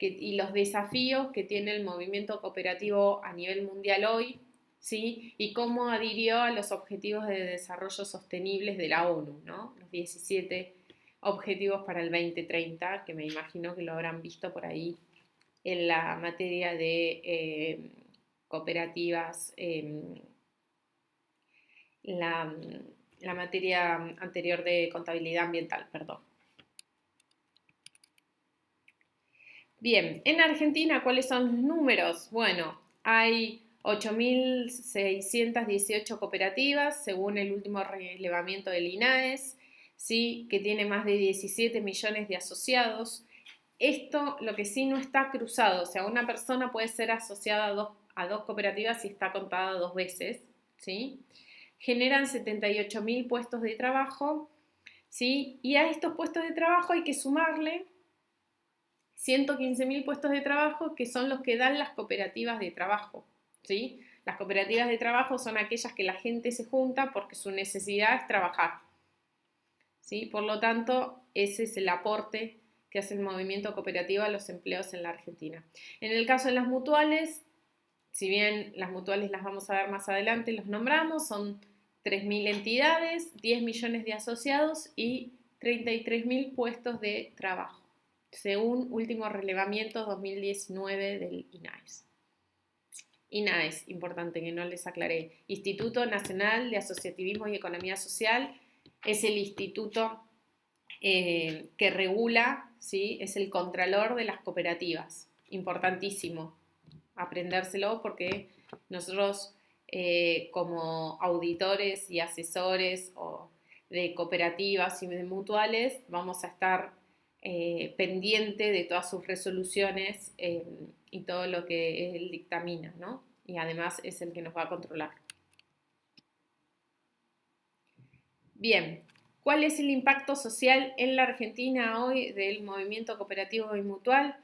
y los desafíos que tiene el movimiento cooperativo a nivel mundial hoy, ¿sí? Y cómo adhirió a los objetivos de desarrollo sostenibles de la ONU, ¿no? Los 17 objetivos para el 2030, que me imagino que lo habrán visto por ahí en la materia de cooperativas, la, la materia anterior de contabilidad ambiental, perdón. Bien, en Argentina, ¿cuáles son los números? Bueno, hay 8.618 cooperativas, según el último relevamiento del INAES, ¿sí? Que tiene más de 17 millones de asociados. Esto, lo que sí no está cruzado, o sea, una persona puede ser asociada a dos cooperativas si está contada 2 veces, ¿sí? Generan 78.000 puestos de trabajo, ¿sí? Y a estos puestos de trabajo hay que sumarle 115.000 puestos de trabajo que son los que dan las cooperativas de trabajo, ¿sí? Las cooperativas de trabajo son aquellas que la gente se junta porque su necesidad es trabajar, ¿sí? Por lo tanto, ese es el aporte que hace el movimiento cooperativo a los empleos en la Argentina. En el caso de las mutuales, si bien las mutuales las vamos a ver más adelante, los nombramos, son 3.000 entidades, 10 millones de asociados y 33.000 puestos de trabajo, según último relevamiento 2019 del INAES. INAES, importante que no les aclaré, Instituto Nacional de Asociativismo y Economía Social, es el instituto que regula, ¿sí? Es el contralor de las cooperativas, importantísimo aprendérselo porque nosotros como auditores y asesores de cooperativas y de mutuales vamos a estar pendiente de todas sus resoluciones y todo lo que él dictamina, ¿no? Y además es el que nos va a controlar. Bien, ¿cuál es el impacto social en la Argentina hoy del movimiento cooperativo y mutual?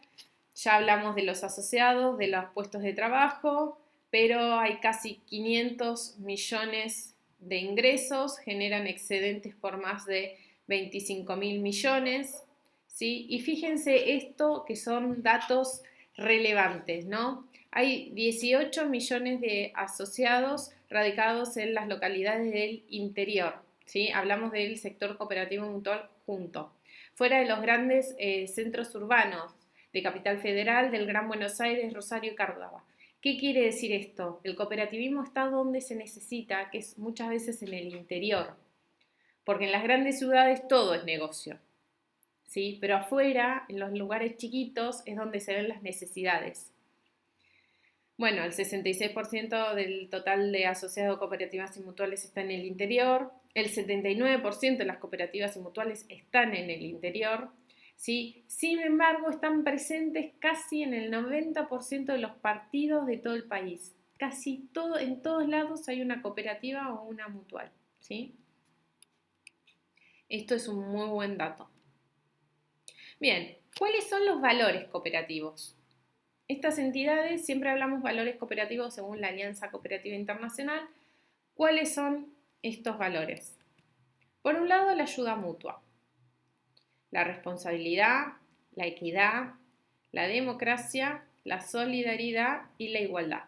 Ya hablamos de los asociados, de los puestos de trabajo, pero hay casi 500 millones de ingresos, generan excedentes por más de 25.000 millones, ¿sí? Y fíjense esto que son datos relevantes, ¿no? Hay 18 millones de asociados radicados en las localidades del interior, ¿sí? Hablamos del sector cooperativo mutual junto. Fuera de los grandes centros urbanos, de Capital Federal, del Gran Buenos Aires, Rosario y Córdoba. ¿Qué quiere decir esto? El cooperativismo está donde se necesita, que es muchas veces en el interior, porque en las grandes ciudades todo es negocio, ¿sí? Pero afuera, en los lugares chiquitos, es donde se ven las necesidades. Bueno, el 66% del total de asociados cooperativas y mutuales está en el interior, el 79% de las cooperativas y mutuales están en el interior, ¿sí? Sin embargo, están presentes casi en el 90% de los partidos de todo el país. Casi todo, en todos lados hay una cooperativa o una mutual, ¿sí? Esto es un muy buen dato. Bien, ¿cuáles son los valores cooperativos? Estas entidades, siempre hablamos valores cooperativos según la Alianza Cooperativa Internacional. ¿Cuáles son estos valores? Por un lado, la ayuda mutua, la responsabilidad, la equidad, la democracia, la solidaridad y la igualdad.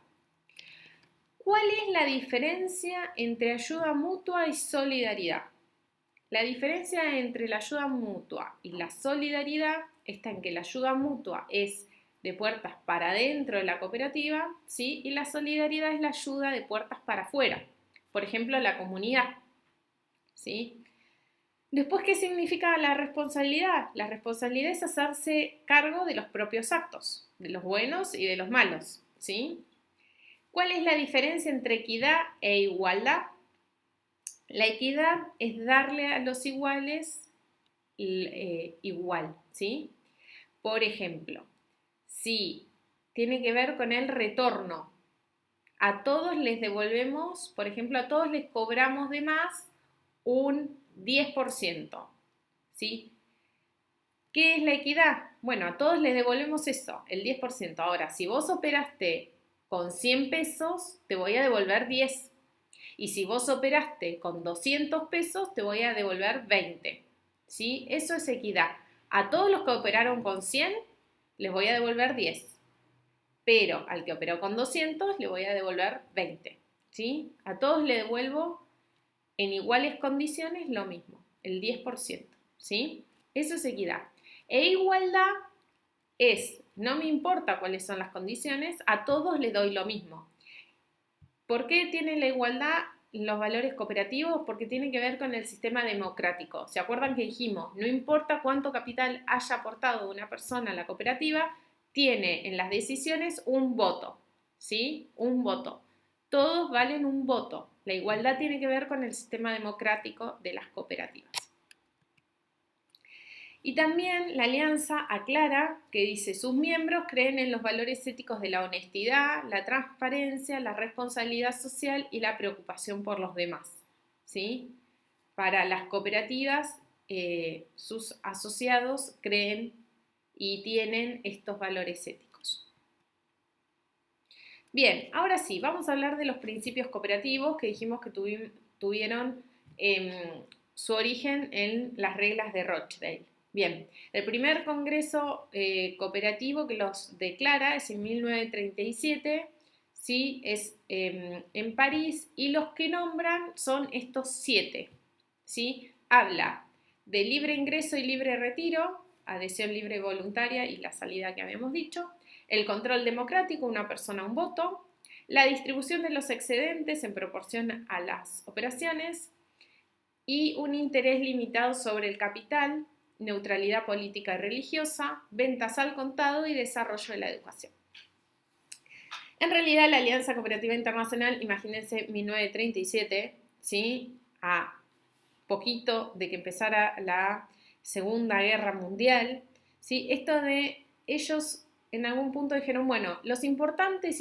¿Cuál es la diferencia entre ayuda mutua y solidaridad? La diferencia entre la ayuda mutua y la solidaridad está en que la ayuda mutua es de puertas para adentro de la cooperativa, ¿sí? Y la solidaridad es la ayuda de puertas para afuera, por ejemplo, la comunidad, ¿sí? Después, ¿qué significa la responsabilidad? La responsabilidad es hacerse cargo de los propios actos, de los buenos y de los malos, ¿sí? ¿Cuál es la diferencia entre equidad e igualdad? La equidad es darle a los iguales igual, ¿sí? Por ejemplo, si tiene que ver con el retorno, a todos les devolvemos, por ejemplo, a todos les cobramos de más un 10%, ¿sí? ¿Qué es la equidad? Bueno, a todos les devolvemos eso, el 10%. Ahora, si vos operaste con 100 pesos, te voy a devolver 10. Y si vos operaste con 200 pesos, te voy a devolver 20. ¿Sí? Eso es equidad. A todos los que operaron con 100, les voy a devolver 10. Pero al que operó con 200, le voy a devolver 20. ¿Sí? A todos le devuelvo en iguales condiciones lo mismo, el 10%. ¿Sí? Eso es equidad. E igualdad es, no me importa cuáles son las condiciones, a todos les doy lo mismo. ¿Por qué tiene la igualdad los valores cooperativos? Porque tiene que ver con el sistema democrático. ¿Se acuerdan que dijimos, no importa cuánto capital haya aportado una persona a la cooperativa, tiene en las decisiones un voto, ¿sí? Un voto. Todos valen un voto. La igualdad tiene que ver con el sistema democrático de las cooperativas. Y también la alianza aclara que dice, sus miembros creen en los valores éticos de la honestidad, la transparencia, la responsabilidad social y la preocupación por los demás, ¿sí? Para las cooperativas, sus asociados creen y tienen estos valores éticos. Bien, ahora sí, vamos a hablar de los principios cooperativos que dijimos que tuvieron su origen en las reglas de Rochdale. Bien, el primer congreso cooperativo que los declara es en 1937, ¿sí? Es en París, y los que nombran son estos 7, ¿sí? Habla de libre ingreso y libre retiro, adhesión libre y voluntaria y la salida que habíamos dicho, el control democrático, una persona, un voto, la distribución de los excedentes en proporción a las operaciones y un interés limitado sobre el capital, neutralidad política y religiosa, ventas al contado y desarrollo de la educación. En realidad, la Alianza Cooperativa Internacional, imagínense, 1937, ¿sí? A poquito de que empezara la Segunda Guerra Mundial, ¿sí? Esto de ellos en algún punto dijeron, bueno, los importantes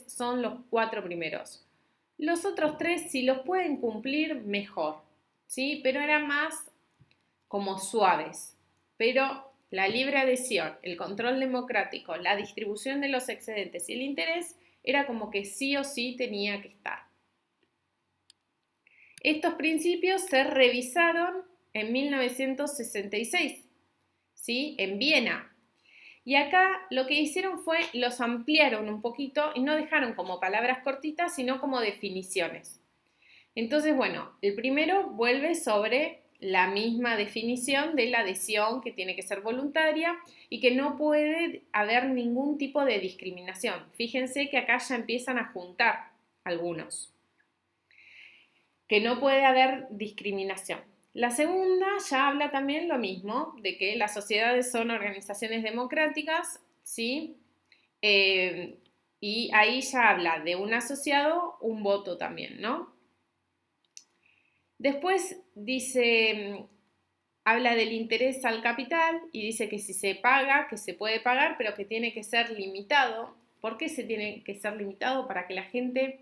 son los 4 primeros. Los otros 3, si los pueden cumplir, mejor, ¿sí? Pero eran más como suaves, pero la libre adhesión, el control democrático, la distribución de los excedentes y el interés era como que sí o sí tenía que estar. Estos principios se revisaron en 1966, ¿sí? En Viena. Y acá lo que hicieron fue los ampliaron un poquito y no dejaron como palabras cortitas, sino como definiciones. Entonces, bueno, el primero vuelve sobre la misma definición de la adhesión, que tiene que ser voluntaria y que no puede haber ningún tipo de discriminación. Fíjense que acá ya empiezan a juntar algunos, que no puede haber discriminación. La segunda ya habla también lo mismo, de que las sociedades son organizaciones democráticas, ¿sí? Y ahí ya habla de un asociado, un voto también, ¿no? Después dice, habla del interés al capital y dice que si se paga, que se puede pagar, pero que tiene que ser limitado. ¿Por qué se tiene que ser limitado? Para que la gente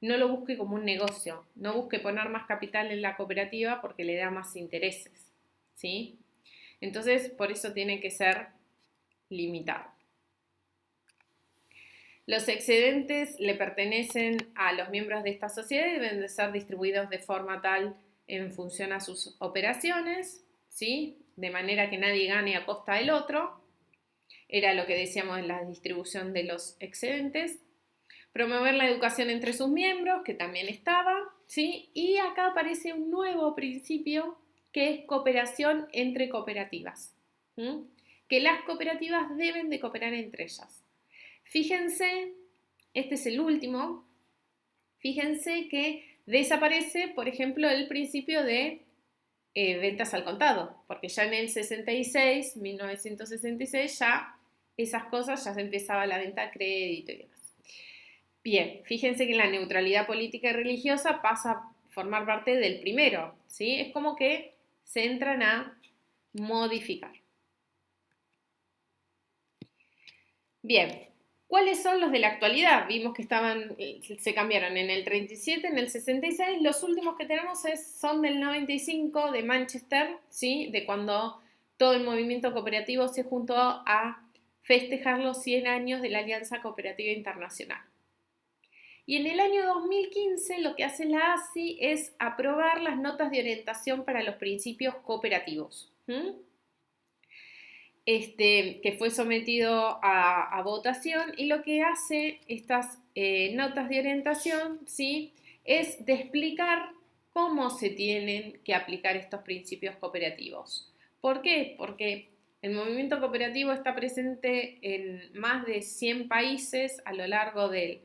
no lo busque como un negocio, no busque poner más capital en la cooperativa porque le da más intereses, ¿sí? Entonces, por eso tiene que ser limitado. Los excedentes le pertenecen a los miembros de esta sociedad y deben de ser distribuidos de forma tal en función a sus operaciones, ¿sí? De manera que nadie gane a costa del otro. Era lo que decíamos en la distribución de los excedentes. Promover la educación entre sus miembros, que también estaba, ¿sí? Y acá aparece un nuevo principio que es cooperación entre cooperativas, ¿sí? Que las cooperativas deben de cooperar entre ellas. Fíjense, este es el último, fíjense que desaparece, por ejemplo, el principio de ventas al contado, porque ya en el 66, 1966, ya esas cosas, ya se empezaba la venta a crédito y demás. Bien, fíjense que la neutralidad política y religiosa pasa a formar parte del primero, ¿sí? Es como que se entran a modificar. Bien, ¿cuáles son los de la actualidad? Vimos que se cambiaron en el 37, en el 66. Los últimos que tenemos son del 95, de Manchester, ¿sí? De cuando todo el movimiento cooperativo se juntó a festejar los 100 años de la Alianza Cooperativa Internacional. Y en el año 2015 lo que hace la ASI es aprobar las notas de orientación para los principios cooperativos. Que fue sometido a votación, y lo que hace estas notas de orientación, ¿sí? Es de explicar cómo se tienen que aplicar estos principios cooperativos. ¿Por qué? Porque el movimiento cooperativo está presente en más de 100 países a lo largo del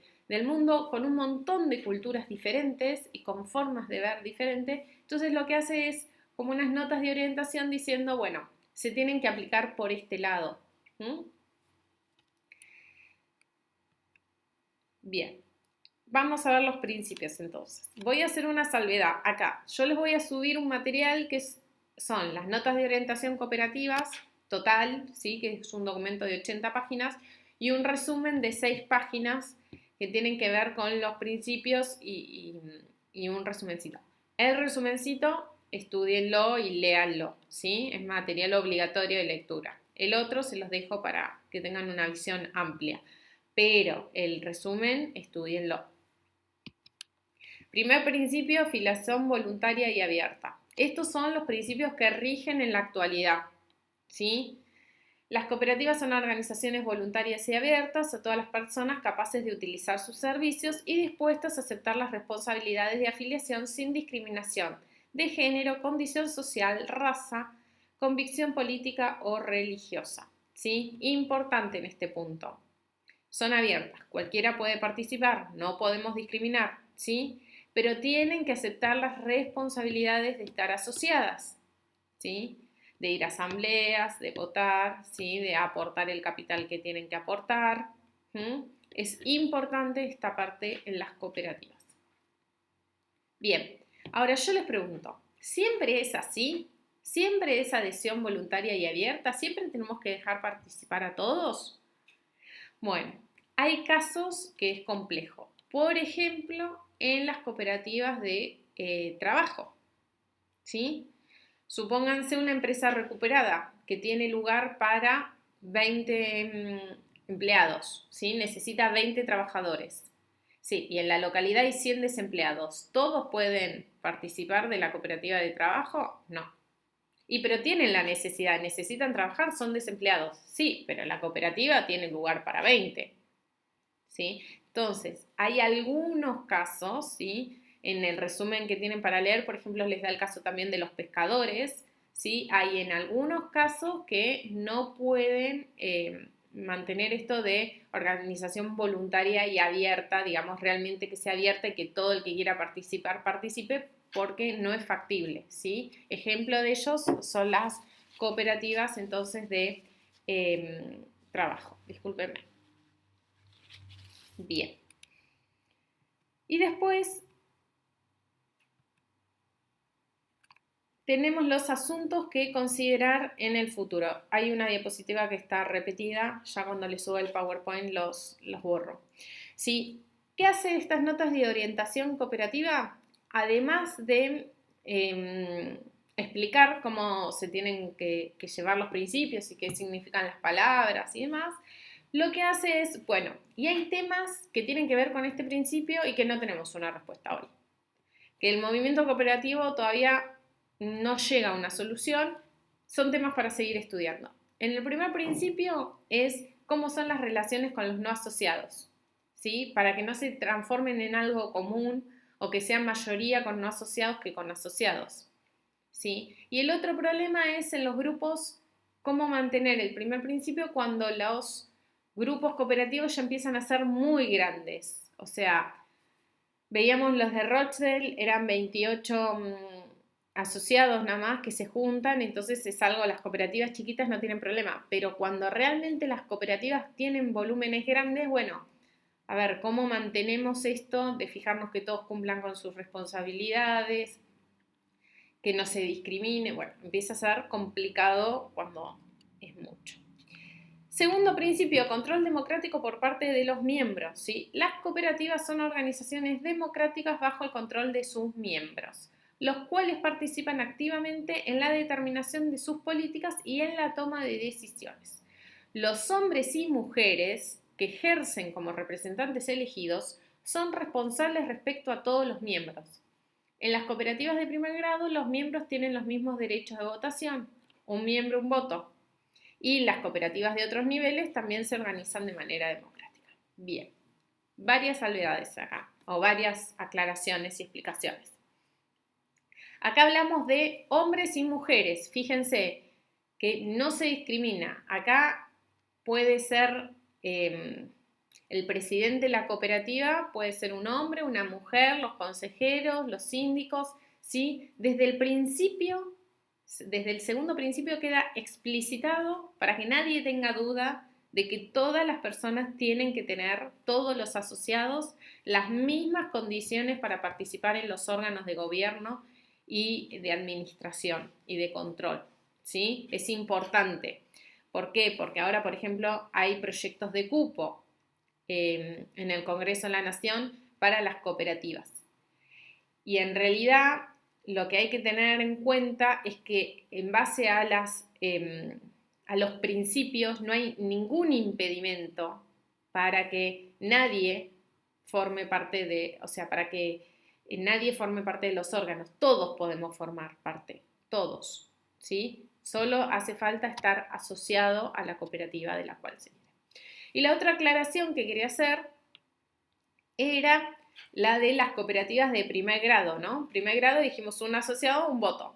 mundo, con un montón de culturas diferentes y con formas de ver diferentes. Entonces lo que hace es como unas notas de orientación diciendo, bueno, se tienen que aplicar por este lado. Bien, vamos a ver los principios entonces. Voy a hacer una salvedad acá. Yo les voy a subir un material que son las notas de orientación cooperativas total, ¿sí? Que es un documento de 80 páginas, y un resumen de 6 páginas que tienen que ver con los principios y un resumencito. El resumencito, estúdienlo y léanlo, ¿sí? Es material obligatorio de lectura. El otro se los dejo para que tengan una visión amplia, pero el resumen, estúdienlo. Primer principio, afiliación voluntaria y abierta. Estos son los principios que rigen en la actualidad, ¿sí? Las cooperativas son organizaciones voluntarias y abiertas a todas las personas capaces de utilizar sus servicios y dispuestas a aceptar las responsabilidades de afiliación sin discriminación de género, condición social, raza, convicción política o religiosa. ¿Sí? Importante en este punto. Son abiertas, cualquiera puede participar, no podemos discriminar, ¿sí? Pero tienen que aceptar las responsabilidades de estar asociadas, ¿sí? De ir a asambleas, de votar, ¿sí? De aportar el capital que tienen que aportar. Es importante esta parte en las cooperativas. Bien, ahora yo les pregunto, ¿siempre es así? ¿Siempre es adhesión voluntaria y abierta? ¿Siempre tenemos que dejar participar a todos? Bueno, hay casos que es complejo. Por ejemplo, en las cooperativas de trabajo, ¿sí? Supónganse una empresa recuperada que tiene lugar para 20 empleados, ¿sí? Necesita 20 trabajadores. Sí, y en la localidad hay 100 desempleados. ¿Todos pueden participar de la cooperativa de trabajo? No. Pero tienen la necesidad, necesitan trabajar, son desempleados. Sí, pero la cooperativa tiene lugar para 20. ¿Sí? Entonces, hay algunos casos, ¿sí? En el resumen que tienen para leer, por ejemplo, les da el caso también de los pescadores, ¿sí? Hay en algunos casos que no pueden mantener esto de organización voluntaria y abierta, digamos, realmente que sea abierta y que todo el que quiera participar, participe, porque no es factible, ¿sí? Ejemplo de ellos son las cooperativas, entonces, de trabajo. Discúlpenme. Bien. Y después tenemos los asuntos que considerar en el futuro. Hay una diapositiva que está repetida, ya cuando le suba el PowerPoint los borro. Sí, ¿Qué hace estas notas de orientación cooperativa? Además de explicar cómo se tienen que llevar los principios y qué significan las palabras y demás, lo que hace es, bueno, y hay temas que tienen que ver con este principio y que no tenemos una respuesta hoy. Que el movimiento cooperativo todavía no llega a una solución, son temas para seguir estudiando. En el primer principio es cómo son las relaciones con los no asociados, ¿sí? Para que no se transformen en algo común o que sean mayoría con no asociados que con asociados, ¿sí? Y el otro problema es en los grupos, cómo mantener el primer principio cuando los grupos cooperativos ya empiezan a ser muy grandes. O sea, veíamos los de Rothschild, eran 28 asociados nada más que se juntan, entonces es algo, las cooperativas chiquitas no tienen problema, pero cuando realmente las cooperativas tienen volúmenes grandes, bueno, a ver, ¿cómo mantenemos esto de fijarnos que todos cumplan con sus responsabilidades, que no se discrimine? Bueno, empieza a ser complicado cuando es mucho. Segundo principio, control democrático por parte de los miembros, ¿sí? Las cooperativas son organizaciones democráticas bajo el control de sus miembros, los cuales participan activamente en la determinación de sus políticas y en la toma de decisiones. Los hombres y mujeres que ejercen como representantes elegidos son responsables respecto a todos los miembros. En las cooperativas de primer grado, los miembros tienen los mismos derechos de votación, un miembro, un voto. Y las cooperativas de otros niveles también se organizan de manera democrática. Bien, varias salvedades acá, o varias aclaraciones y explicaciones. Acá hablamos de hombres y mujeres. Fíjense que no se discrimina. Acá puede ser el presidente de la cooperativa, puede ser un hombre, una mujer, los consejeros, los síndicos, ¿sí? Desde el principio, desde el segundo principio queda explicitado para que nadie tenga duda de que todas las personas tienen que tener, todos los asociados, las mismas condiciones para participar en los órganos de gobierno y de administración y de control, ¿sí? Es importante. ¿Por qué? Porque ahora, por ejemplo, hay proyectos de cupo en el Congreso de la Nación para las cooperativas. Y en realidad lo que hay que tener en cuenta es que en base a los principios no hay ningún impedimento para que nadie forme parte de, o sea, para que nadie forme parte de los órganos. Todos podemos formar parte, todos, ¿sí? Solo hace falta estar asociado a la cooperativa de la cual se quiere. Y la otra aclaración que quería hacer era la de las cooperativas de primer grado, ¿no? Primer grado dijimos un asociado, un voto.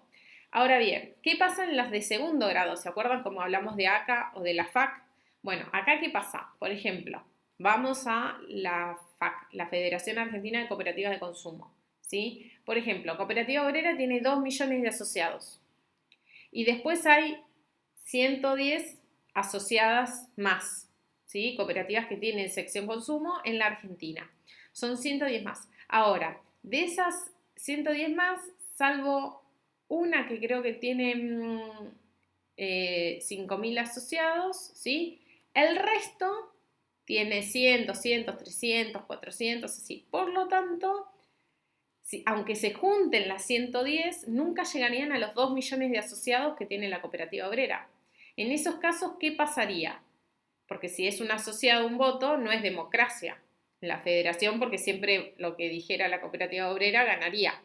Ahora bien, ¿qué pasa en las de segundo grado? ¿Se acuerdan cómo hablamos de ACA o de la FAC? Bueno, acá ¿qué pasa? Por ejemplo, vamos a la FAC, la Federación Argentina de Cooperativas de Consumo, ¿sí? Por ejemplo, Cooperativa Obrera tiene 2 millones de asociados y después hay 110 asociadas más, ¿sí? Cooperativas que tienen sección consumo en la Argentina. Son 110 más. Ahora, de esas 110 más, salvo una que creo que tiene 5.000 asociados, ¿sí? El resto tiene 100, 200, 300, 400, así. Por lo tanto, aunque se junten las 110, nunca llegarían a los 2 millones de asociados que tiene la cooperativa obrera. En esos casos, ¿qué pasaría? Porque si es un asociado, un voto, no es democracia. La federación, porque siempre lo que dijera la cooperativa obrera ganaría.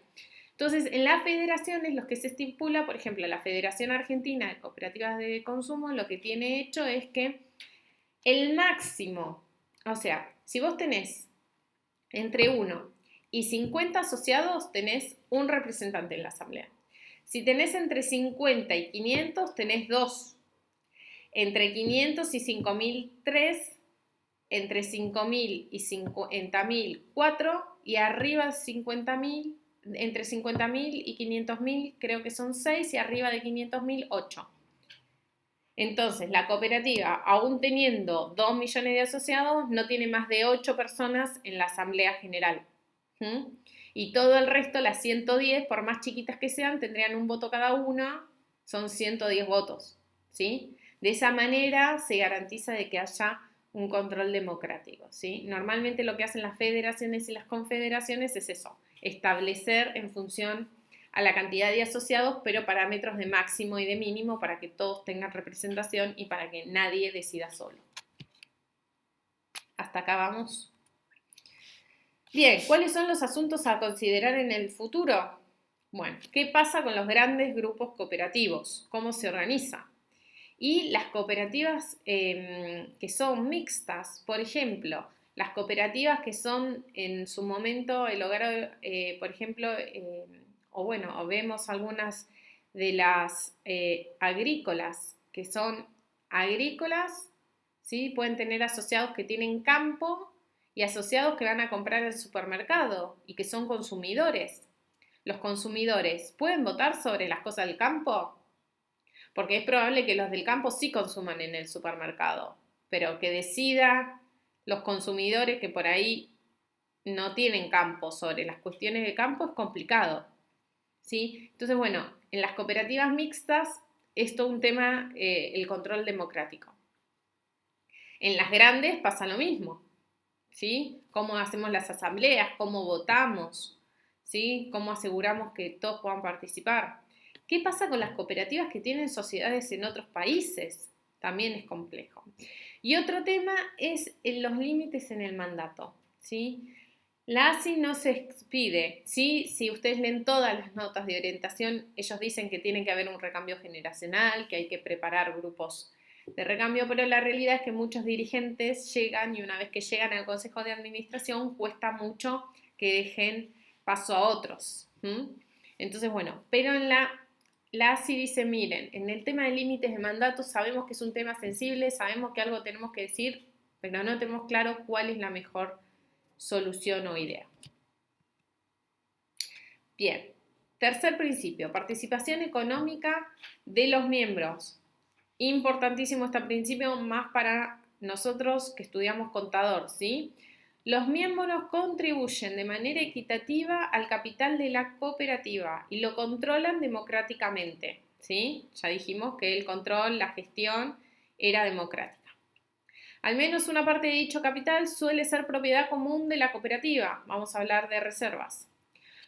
Entonces, en las federaciones, lo que se estipula, por ejemplo, la Federación Argentina de Cooperativas de Consumo, lo que tiene hecho es que el máximo, o sea, si vos tenés entre 1 y 50 asociados, tenés un representante en la asamblea. Si tenés entre 50 y 500, tenés 2. Entre 500 y 5.000, 3. Entre 5.000 y 50.000, 4. Y arriba de 50.000, entre 50.000 y 500.000, creo que son 6. Y arriba de 500.000, 8. Entonces, la cooperativa, aún teniendo 2 millones de asociados, no tiene más de 8 personas en la asamblea general. Y todo el resto, las 110, por más chiquitas que sean, tendrían un voto cada una, son 110 votos, ¿sí? De esa manera se garantiza de que haya un control democrático, ¿sí? Normalmente lo que hacen las federaciones y las confederaciones es eso, establecer en función a la cantidad de asociados, pero parámetros de máximo y de mínimo para que todos tengan representación y para que nadie decida solo. Hasta acá vamos. Bien, ¿cuáles son los asuntos a considerar en el futuro? Bueno, ¿qué pasa con los grandes grupos cooperativos? ¿Cómo se organiza? Y las cooperativas que son mixtas, por ejemplo, las cooperativas que son en su momento el hogar, por ejemplo, o vemos algunas de las agrícolas, que son agrícolas, ¿sí? Pueden tener asociados que tienen campo y asociados que van a comprar al supermercado y que son consumidores. Los consumidores, ¿pueden votar sobre las cosas del campo? Porque es probable que los del campo sí consuman en el supermercado, pero que decida los consumidores que por ahí no tienen campo sobre las cuestiones de campo es complicado, ¿sí? Entonces, bueno, en las cooperativas mixtas es todo un tema el control democrático. En las grandes pasa lo mismo, ¿sí? ¿Cómo hacemos las asambleas? ¿Cómo votamos? ¿Sí? ¿Cómo aseguramos que todos puedan participar? ¿Qué pasa con las cooperativas que tienen sociedades en otros países? También es complejo. Y otro tema es los límites en el mandato, ¿sí? La ASI no se expide, ¿sí? Si ustedes leen todas las notas de orientación, ellos dicen que tiene que haber un recambio generacional, que hay que preparar grupos de recambio, pero la realidad es que muchos dirigentes llegan y una vez que llegan al Consejo de Administración cuesta mucho que dejen paso a otros. Entonces, bueno, pero en la ASI dice, miren, en el tema de límites de mandato sabemos que es un tema sensible, sabemos que algo tenemos que decir, pero no tenemos claro cuál es la mejor solución o idea. Bien, tercer principio, participación económica de los miembros. Importantísimo este principio, más para nosotros que estudiamos contador, ¿sí? Los miembros contribuyen de manera equitativa al capital de la cooperativa y lo controlan democráticamente, ¿sí? Ya dijimos que el control, la gestión era democrática. Al menos una parte de dicho capital suele ser propiedad común de la cooperativa. Vamos a hablar de reservas.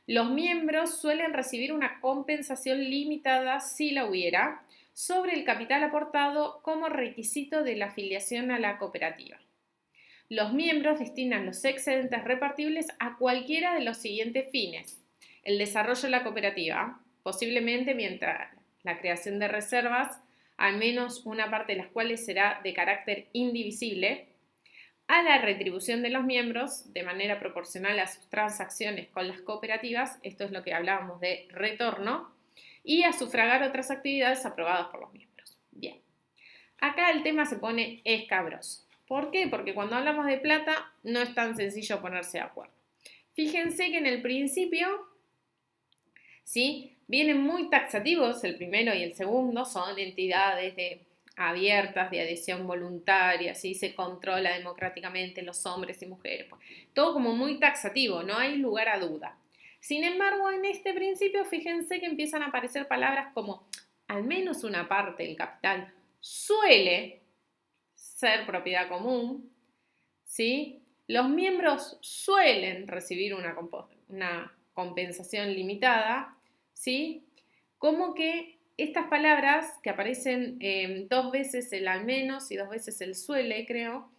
Los miembros suelen recibir una compensación limitada, si la hubiera, sobre el capital aportado como requisito de la afiliación a la cooperativa. Los miembros destinan los excedentes repartibles a cualquiera de los siguientes fines. El desarrollo de la cooperativa, posiblemente mientras la creación de reservas, al menos una parte de las cuales será de carácter indivisible, a la retribución de los miembros de manera proporcional a sus transacciones con las cooperativas, esto es lo que hablábamos de retorno, y a sufragar otras actividades aprobadas por los miembros. Bien, acá el tema se pone escabroso. ¿Por qué? Porque cuando hablamos de plata no es tan sencillo ponerse de acuerdo. Fíjense que en el principio, ¿sí?, vienen muy taxativos, el primero y el segundo son entidades abiertas de adhesión voluntaria, ¿sí? Se controla democráticamente los hombres y mujeres, todo como muy taxativo, no hay lugar a duda. Sin embargo, en este principio, fíjense que empiezan a aparecer palabras como al menos una parte del capital suele ser propiedad común, ¿sí? Los miembros suelen recibir una compensación limitada, ¿sí? Como que estas palabras que aparecen dos veces el al menos y dos veces el suele, creo,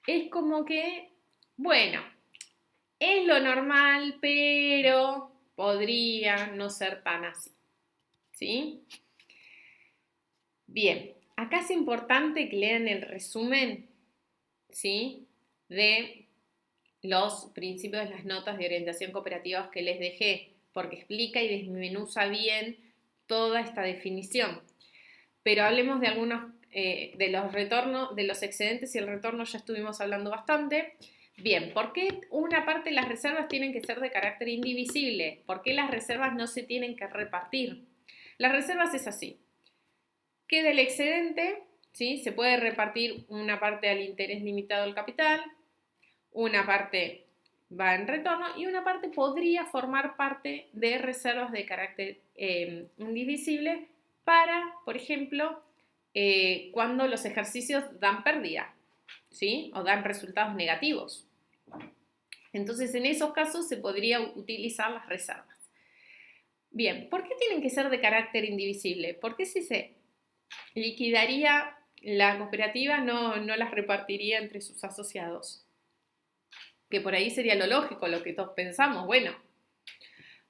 es como que, bueno, es lo normal, pero podría no ser tan así, ¿sí? Bien, acá es importante que lean el resumen, ¿sí?, de los principios de las notas de orientación cooperativas que les dejé, porque explica y desmenuza bien toda esta definición. Pero hablemos de algunos, de los retornos, de los excedentes y el retorno ya estuvimos hablando bastante. Bien, ¿por qué una parte de las reservas tienen que ser de carácter indivisible? ¿Por qué las reservas no se tienen que repartir? Las reservas es así. Queda el excedente, ¿sí? Se puede repartir una parte al interés limitado del capital, una parte va en retorno y una parte podría formar parte de reservas de carácter indivisible para, por ejemplo, cuando los ejercicios dan pérdida, ¿sí? O dan resultados negativos. Entonces, en esos casos se podría utilizar las reservas. Bien, ¿por qué tienen que ser de carácter indivisible? Porque si se liquidaría la cooperativa, no las repartiría entre sus asociados. Que por ahí sería lo lógico, lo que todos pensamos. Bueno,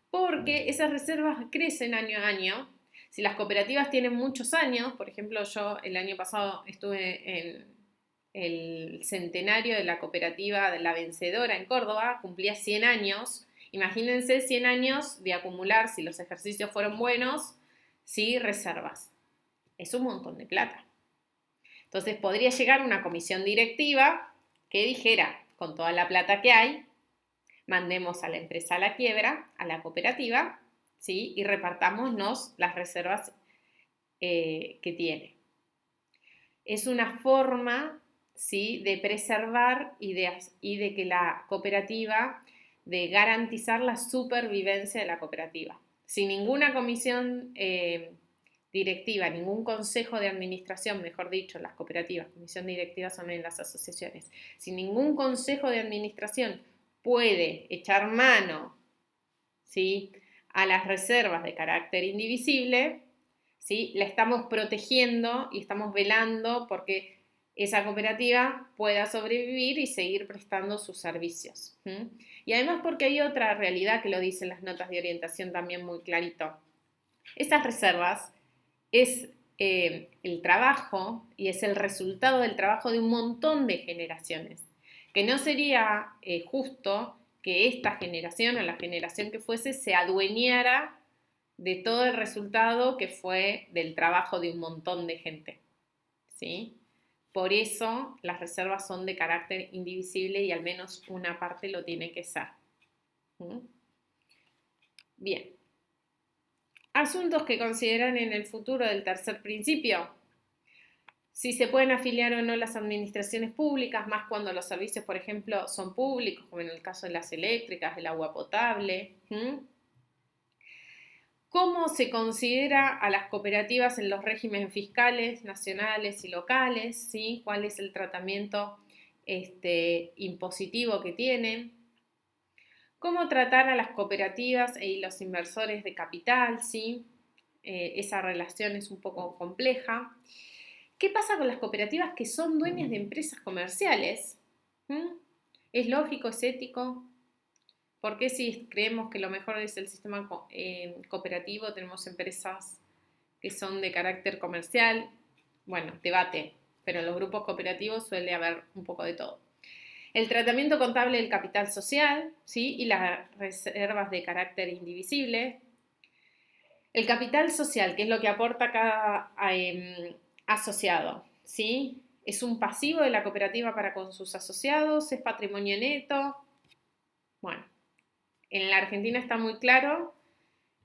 porque esas reservas crecen año a año. Si las cooperativas tienen muchos años, por ejemplo, yo el año pasado estuve en el centenario de la cooperativa de La Vencedora en Córdoba, cumplía 100 años. Imagínense 100 años de acumular, si los ejercicios fueron buenos, ¿sí? Reservas. Es un montón de plata. Entonces podría llegar una comisión directiva que dijera, con toda la plata que hay, mandemos a la empresa a la quiebra, a la cooperativa, ¿sí? Y repartámonos las reservas que tiene. Es una forma, ¿sí? De preservar y de que la cooperativa, de garantizar la supervivencia de la cooperativa. Sin ninguna comisión directiva, ningún consejo de administración, mejor dicho, las cooperativas, comisión directiva son en las asociaciones, sin ningún consejo de administración puede echar mano, ¿sí? A las reservas de carácter indivisible, ¿sí? La estamos protegiendo y estamos velando porque esa cooperativa pueda sobrevivir y seguir prestando sus servicios. Y además porque hay otra realidad que lo dicen las notas de orientación también muy clarito. Esas reservas es el trabajo y es el resultado del trabajo de un montón de generaciones. Que no sería justo que esta generación o la generación que fuese se adueñara de todo el resultado que fue del trabajo de un montón de gente, ¿sí? Por eso las reservas son de carácter indivisible y al menos una parte lo tiene que ser. Bien. Asuntos que consideran en el futuro del tercer principio. Si se pueden afiliar o no las administraciones públicas, más cuando los servicios, por ejemplo, son públicos, como en el caso de las eléctricas, del agua potable. ¿Cómo se considera a las cooperativas en los regímenes fiscales, nacionales y locales? ¿Sí? ¿Cuál es el tratamiento impositivo que tienen? ¿Cómo tratar a las cooperativas y los inversores de capital? ¿Sí? Esa relación es un poco compleja. ¿Qué pasa con las cooperativas que son dueñas de empresas comerciales? ¿Es lógico, es ético? ¿Por qué si creemos que lo mejor es el sistema cooperativo tenemos empresas que son de carácter comercial? Bueno, debate, pero en los grupos cooperativos suele haber un poco de todo. El tratamiento contable del capital social, ¿sí? Y las reservas de carácter indivisible. El capital social, que es lo que aporta cada asociado, ¿sí? Es un pasivo de la cooperativa para con sus asociados, es patrimonio neto. Bueno, en la Argentina está muy claro,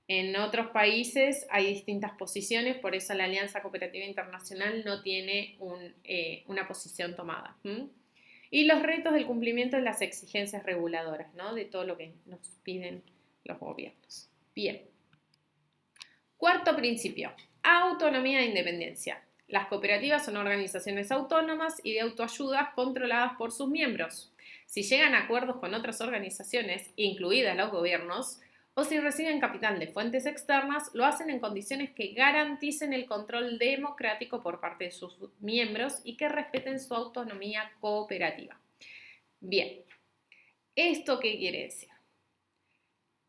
en otros países hay distintas posiciones, por eso la Alianza Cooperativa Internacional no tiene una posición tomada. Y los retos del cumplimiento de las exigencias reguladoras, ¿no? De todo lo que nos piden los gobiernos. Bien. Cuarto principio, autonomía e independencia. Las cooperativas son organizaciones autónomas y de autoayuda controladas por sus miembros. Si llegan a acuerdos con otras organizaciones, incluidas los gobiernos, o si reciben capital de fuentes externas, lo hacen en condiciones que garanticen el control democrático por parte de sus miembros y que respeten su autonomía cooperativa. Bien, ¿esto qué quiere decir?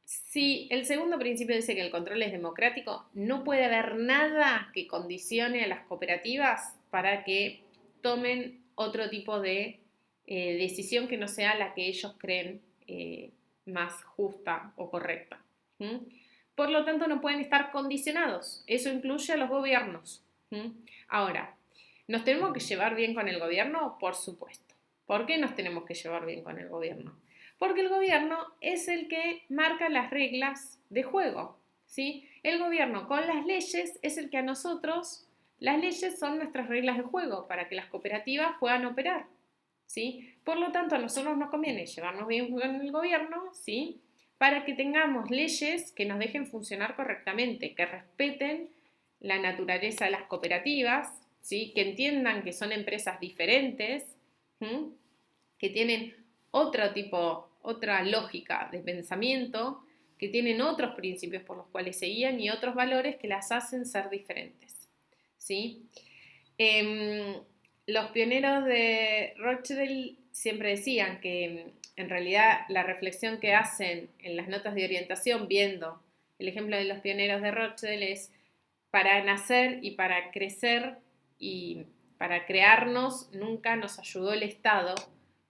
Si el segundo principio dice que el control es democrático, no puede haber nada que condicione a las cooperativas para que tomen otro tipo de decisión que no sea la que ellos creen más justa o correcta. Por lo tanto, no pueden estar condicionados. Eso incluye a los gobiernos. Ahora, ¿nos tenemos que llevar bien con el gobierno? Por supuesto. ¿Por qué nos tenemos que llevar bien con el gobierno? Porque el gobierno es el que marca las reglas de juego, ¿sí? El gobierno con las leyes es el que a nosotros, las leyes son nuestras reglas de juego para que las cooperativas puedan operar, ¿sí? Por lo tanto, a nosotros nos conviene llevarnos bien con el gobierno, ¿sí? Para que tengamos leyes que nos dejen funcionar correctamente, que respeten la naturaleza de las cooperativas, ¿sí? Que entiendan que son empresas diferentes, ¿m? Que tienen otro tipo, otra lógica de pensamiento, que tienen otros principios por los cuales se guían y otros valores que las hacen ser diferentes, ¿sí? Los pioneros de Rochdale siempre decían que en realidad la reflexión que hacen en las notas de orientación, viendo el ejemplo de los pioneros de Rochdale, es para nacer y para crecer y para crearnos nunca nos ayudó el Estado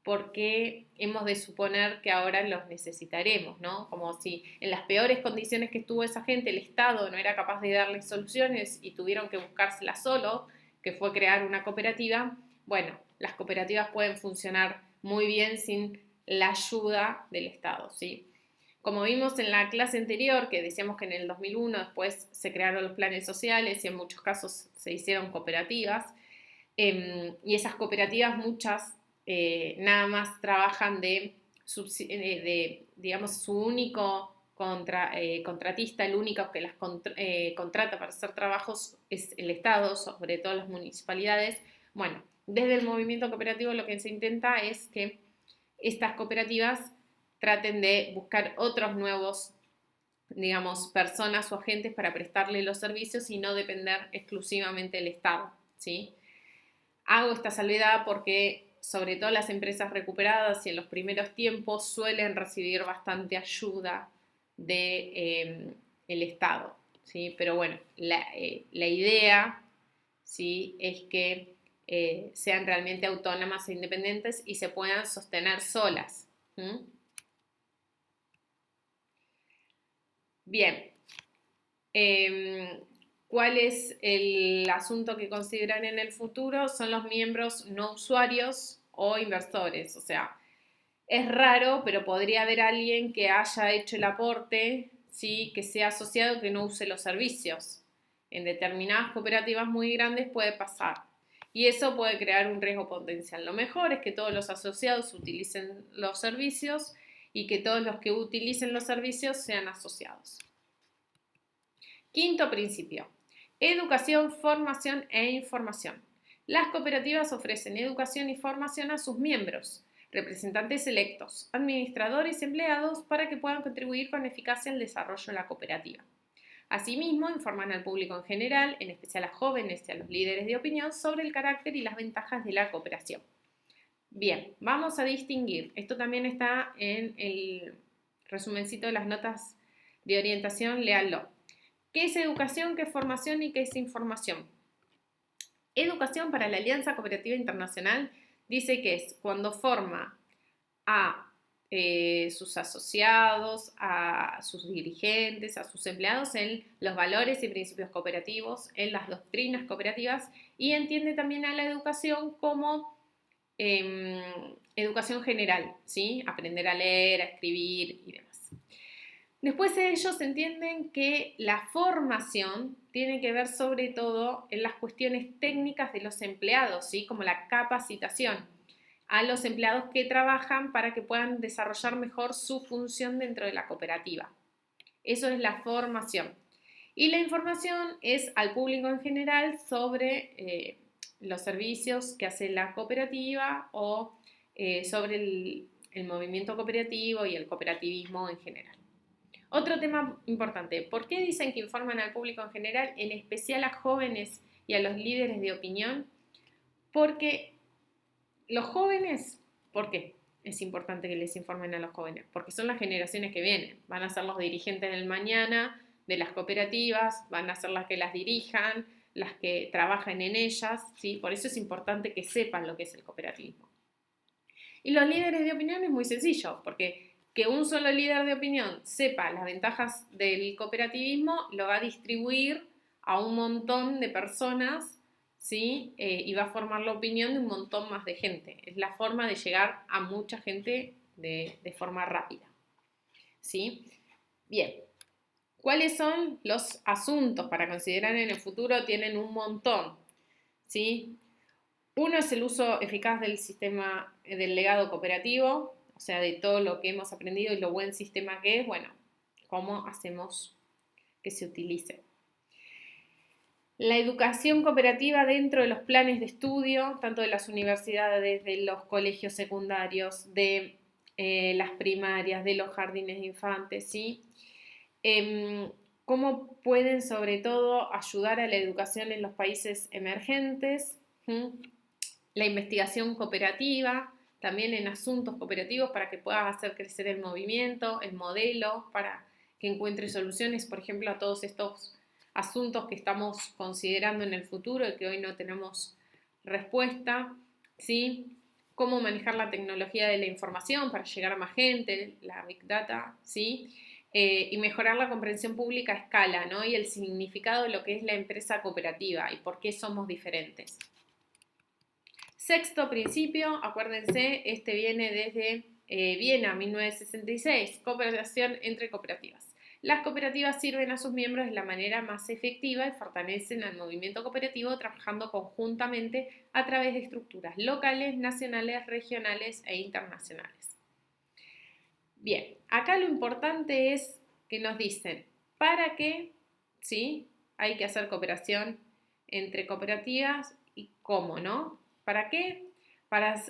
porque hemos de suponer que ahora los necesitaremos, ¿no? Como si en las peores condiciones que estuvo esa gente el Estado no era capaz de darles soluciones y tuvieron que buscárselas solo, que fue crear una cooperativa. Bueno, las cooperativas pueden funcionar muy bien sin la ayuda del Estado, ¿sí? Como vimos en la clase anterior, que decíamos que en el 2001 después se crearon los planes sociales y en muchos casos se hicieron cooperativas, y esas cooperativas muchas nada más trabajan digamos, su único contratista, el único que las contrata para hacer trabajos es el Estado, sobre todo las municipalidades. Bueno, desde el movimiento cooperativo lo que se intenta es que estas cooperativas traten de buscar otros nuevos, digamos, personas o agentes para prestarle los servicios y no depender exclusivamente del Estado, ¿sí? Hago esta salvedad porque sobre todo las empresas recuperadas y en los primeros tiempos suelen recibir bastante ayuda del Estado, ¿sí? Pero bueno, la idea, ¿sí?, es que sean realmente autónomas e independientes y se puedan sostener solas. ¿Mm? Bien, ¿cuál es el asunto que consideran en el futuro? Son los miembros no usuarios o inversores. O sea, es raro, pero podría haber alguien que haya hecho el aporte, ¿sí?, que sea asociado, que no use los servicios. En determinadas cooperativas muy grandes puede pasar. Y eso puede crear un riesgo potencial. Lo mejor es que todos los asociados utilicen los servicios y que todos los que utilicen los servicios sean asociados. Quinto principio, educación, formación e información. Las cooperativas ofrecen educación y formación a sus miembros, representantes electos, administradores y empleados para que puedan contribuir con eficacia al desarrollo de la cooperativa. Asimismo, informan al público en general, en especial a jóvenes y a los líderes de opinión, sobre el carácter y las ventajas de la cooperación. Bien, vamos a distinguir. Esto también está en el resumencito de las notas de orientación, léanlo. ¿Qué es educación, qué es formación y qué es información? Educación para la Alianza Cooperativa Internacional dice que es cuando forma a sus asociados, a sus dirigentes, a sus empleados en los valores y principios cooperativos, en las doctrinas cooperativas, y entiende también a la educación como educación general, ¿sí? Aprender a leer, a escribir y demás. Después ellos entienden que la formación tiene que ver sobre todo en las cuestiones técnicas de los empleados, ¿sí?, como la capacitación a los empleados que trabajan para que puedan desarrollar mejor su función dentro de la cooperativa. Eso es la formación. Y la información es al público en general sobre los servicios que hace la cooperativa o sobre el movimiento cooperativo y el cooperativismo en general. Otro tema importante, ¿por qué dicen que informan al público en general, en especial a jóvenes y a los líderes de opinión? Porque los jóvenes, ¿por qué es importante que les informen a los jóvenes? Porque son las generaciones que vienen, van a ser los dirigentes del mañana de las cooperativas, van a ser las que las dirijan, las que trabajan en ellas, ¿sí? Por eso es importante que sepan lo que es el cooperativismo. Y los líderes de opinión es muy sencillo, porque que un solo líder de opinión sepa las ventajas del cooperativismo lo va a distribuir a un montón de personas, ¿sí? Y va a formar la opinión de un montón más de gente. Es la forma de llegar a mucha gente de forma rápida, ¿sí? Bien, ¿cuáles son los asuntos para considerar en el futuro? Tienen un montón, ¿sí? Uno es el uso eficaz del sistema del legado cooperativo, o sea, de todo lo que hemos aprendido y lo buen sistema que es, bueno, cómo hacemos que se utilice. La educación cooperativa dentro de los planes de estudio, tanto de las universidades, de los colegios secundarios, de las primarias, de los jardines de infantes, ¿sí? Em, ¿Cómo pueden sobre todo ayudar a la educación en los países emergentes? ¿Mm? La investigación cooperativa, también en asuntos cooperativos para que pueda hacer crecer el movimiento, el modelo, para que encuentre soluciones, por ejemplo, a todos estos asuntos que estamos considerando en el futuro y que hoy no tenemos respuesta, ¿sí? Cómo manejar la tecnología de la información para llegar a más gente, la Big Data, ¿sí? Y mejorar la comprensión pública a escala, ¿no? Y el significado de lo que es la empresa cooperativa y por qué somos diferentes. Sexto principio, acuérdense, este viene desde Viena, 1966, cooperación entre cooperativas. Las cooperativas sirven a sus miembros de la manera más efectiva y fortalecen al movimiento cooperativo trabajando conjuntamente a través de estructuras locales, nacionales, regionales e internacionales. Bien, acá lo importante es que nos dicen, ¿para qué? ¿Sí? Hay que hacer cooperación entre cooperativas y cómo, ¿no? ¿Para qué? Para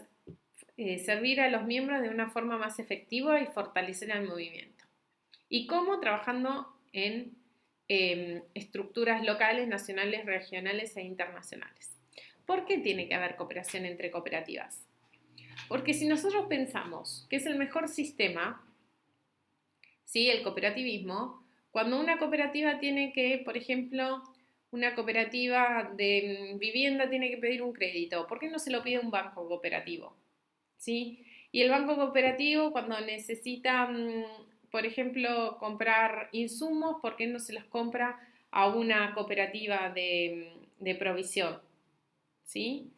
servir a los miembros de una forma más efectiva y fortalecer el movimiento. ¿Y cómo? Trabajando en estructuras locales, nacionales, regionales e internacionales. ¿Por qué tiene que haber cooperación entre cooperativas? Porque si nosotros pensamos que es el mejor sistema, ¿sí? El cooperativismo, cuando una cooperativa tiene que, por ejemplo, una cooperativa de vivienda tiene que pedir un crédito, ¿por qué no se lo pide un banco cooperativo? ¿Sí? Y el banco cooperativo cuando necesita, por ejemplo, comprar insumos, ¿por qué no se los compra a una cooperativa de provisión? ¿Sí?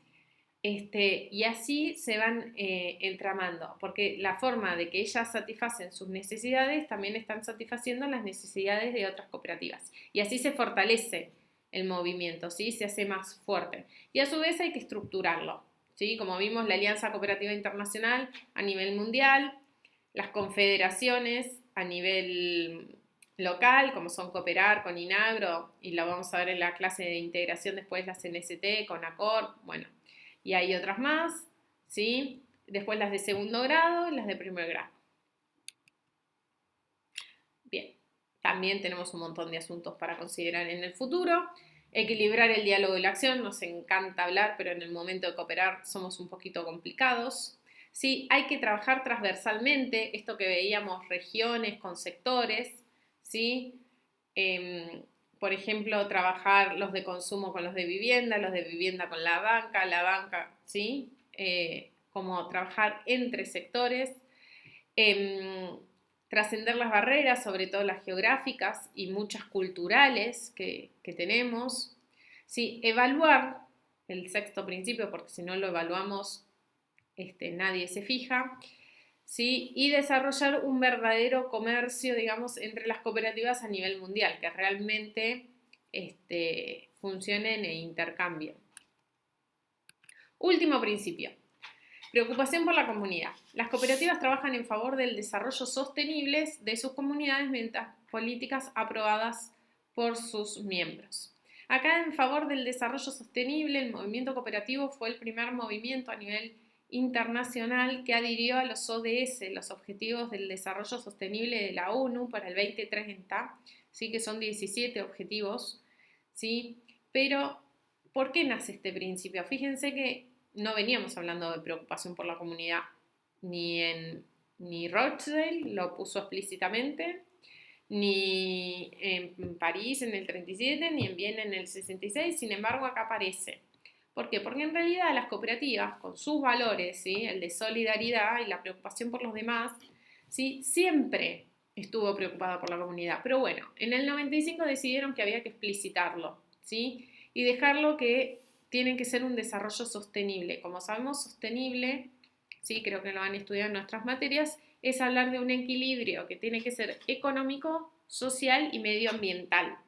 Y así se van entramando, porque la forma de que ellas satisfacen sus necesidades también están satisfaciendo las necesidades de otras cooperativas. Y así se fortalece el movimiento, ¿sí? Se hace más fuerte. Y a su vez hay que estructurarlo, ¿sí? Como vimos, la Alianza Cooperativa Internacional a nivel mundial, las confederaciones a nivel local, como son Cooperar, con Inagro, y lo vamos a ver en la clase de integración después, la CNST, con ACOR, bueno, y hay otras más, ¿sí? Después las de segundo grado y las de primer grado. Bien, también tenemos un montón de asuntos para considerar en el futuro. Equilibrar el diálogo y la acción, nos encanta hablar, pero en el momento de cooperar somos un poquito complicados. Sí, hay que trabajar transversalmente, esto que veíamos, regiones con sectores, ¿sí? Por ejemplo, trabajar los de consumo con los de vivienda con la banca, ¿sí? Como trabajar entre sectores, trascender las barreras, sobre todo las geográficas y muchas culturales que tenemos, ¿sí? Evaluar el sexto principio, porque si no lo evaluamos, nadie se fija, ¿sí? Y desarrollar un verdadero comercio, digamos, entre las cooperativas a nivel mundial, que realmente funcionen e intercambien. Último principio. Preocupación por la comunidad. Las cooperativas trabajan en favor del desarrollo sostenible de sus comunidades mediante políticas aprobadas por sus miembros. Acá, en favor del desarrollo sostenible, el movimiento cooperativo fue el primer movimiento a nivel internacional que adhirió a los ODS, los Objetivos del Desarrollo Sostenible de la ONU para el 2030, ¿sí? Que son 17 objetivos, ¿sí? Pero, ¿por qué nace este principio? Fíjense que no veníamos hablando de preocupación por la comunidad, ni Rochdale lo puso explícitamente, ni en París en el 37, ni en Viena en el 66, sin embargo acá aparece. ¿Por qué? Porque en realidad las cooperativas, con sus valores, ¿sí? El de solidaridad y la preocupación por los demás, ¿sí? Siempre estuvo preocupada por la comunidad. Pero bueno, en el 95 decidieron que había que explicitarlo, ¿sí? Y dejarlo que tiene que ser un desarrollo sostenible. Como sabemos, sostenible, ¿sí? Creo que lo van a estudiar en nuestras materias, es hablar de un equilibrio que tiene que ser económico, social y medioambiental.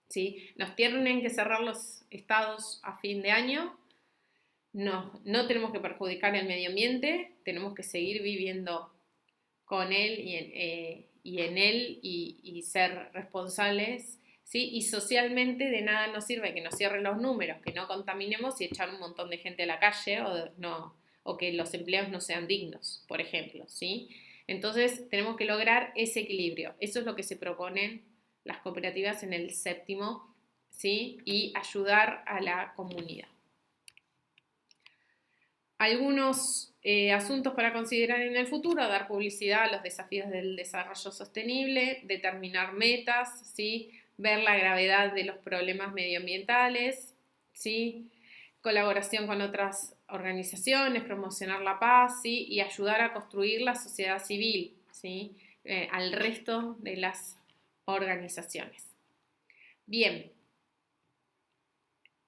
¿Sí? Nos tienen que cerrar los estados a fin de año, no tenemos que perjudicar el medio ambiente, tenemos que seguir viviendo con él y en él y ser responsables ¿sí? Y socialmente de nada nos sirve que nos cierren los números, que no contaminemos y echar un montón de gente a la calle o que los empleos no sean dignos, por ejemplo, ¿sí? Entonces tenemos que lograr ese equilibrio. Eso es lo que se proponen las cooperativas en el séptimo, ¿sí? Y ayudar a la comunidad. Algunos asuntos para considerar en el futuro: dar publicidad a los desafíos del desarrollo sostenible, determinar metas, ¿sí? Ver la gravedad de los problemas medioambientales, ¿sí? Colaboración con otras organizaciones, promocionar la paz, ¿sí? Y ayudar a construir la sociedad civil, ¿sí? Al resto de las organizaciones. Bien.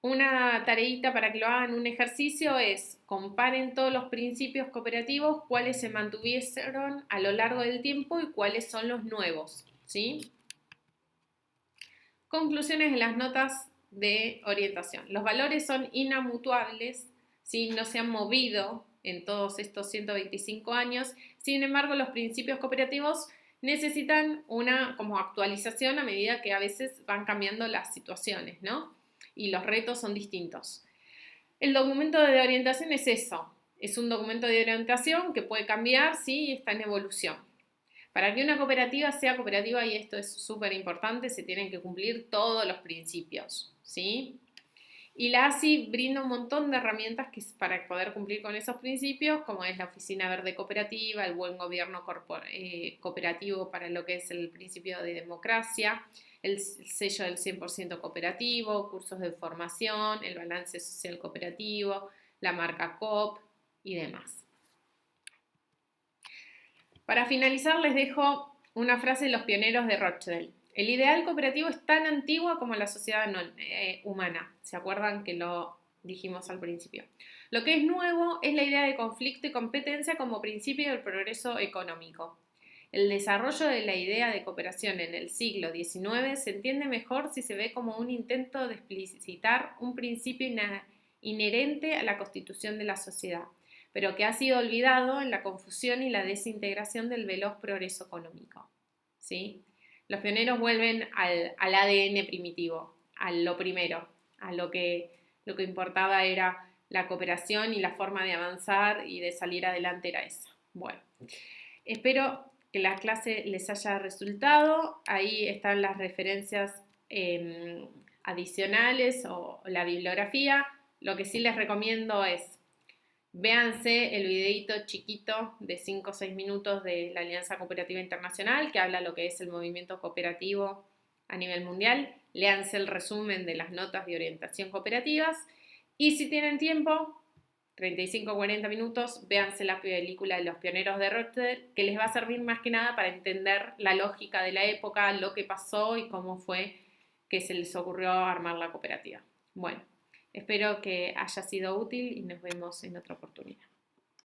Una tareita para que lo hagan, un ejercicio, es comparen todos los principios cooperativos, cuáles se mantuvieron a lo largo del tiempo y cuáles son los nuevos, ¿sí? Conclusiones de las notas de orientación. Los valores son inamutuables, ¿sí? No se han movido en todos estos 125 años. Sin embargo, los principios cooperativos necesitan una como actualización a medida que a veces van cambiando las situaciones, ¿no? Y los retos son distintos. El documento de orientación es eso, es un documento de orientación que puede cambiar, sí, y está en evolución. Para que una cooperativa sea cooperativa, y esto es súper importante, se tienen que cumplir todos los principios, ¿sí? Y la ASI brinda un montón de herramientas para poder cumplir con esos principios, como es la Oficina Verde Cooperativa, el buen gobierno cooperativo para lo que es el principio de democracia, el sello del 100% cooperativo, cursos de formación, el balance social cooperativo, la marca COP y demás. Para finalizar, les dejo una frase de los pioneros de Rochdale. El ideal cooperativo es tan antiguo como la sociedad humana. ¿Se acuerdan que lo dijimos al principio? Lo que es nuevo es la idea de conflicto y competencia como principio del progreso económico. El desarrollo de la idea de cooperación en el siglo XIX se entiende mejor si se ve como un intento de explicitar un principio inherente a la constitución de la sociedad, pero que ha sido olvidado en la confusión y la desintegración del veloz progreso económico, ¿sí? Los pioneros vuelven al ADN primitivo, a lo primero, a lo que importaba era la cooperación, y la forma de avanzar y de salir adelante era esa. Bueno, espero que la clase les haya resultado. Ahí están las referencias adicionales o la bibliografía. Lo que sí les recomiendo es: véanse el videito chiquito de 5 o 6 minutos de la Alianza Cooperativa Internacional, que habla lo que es el movimiento cooperativo a nivel mundial. Léanse el resumen de las notas de orientación cooperativas. Y si tienen tiempo, 35 o 40 minutos, véanse la película de los pioneros de Rochdale, que les va a servir más que nada para entender la lógica de la época, lo que pasó y cómo fue que se les ocurrió armar la cooperativa. Bueno, espero que haya sido útil y nos vemos en otra oportunidad.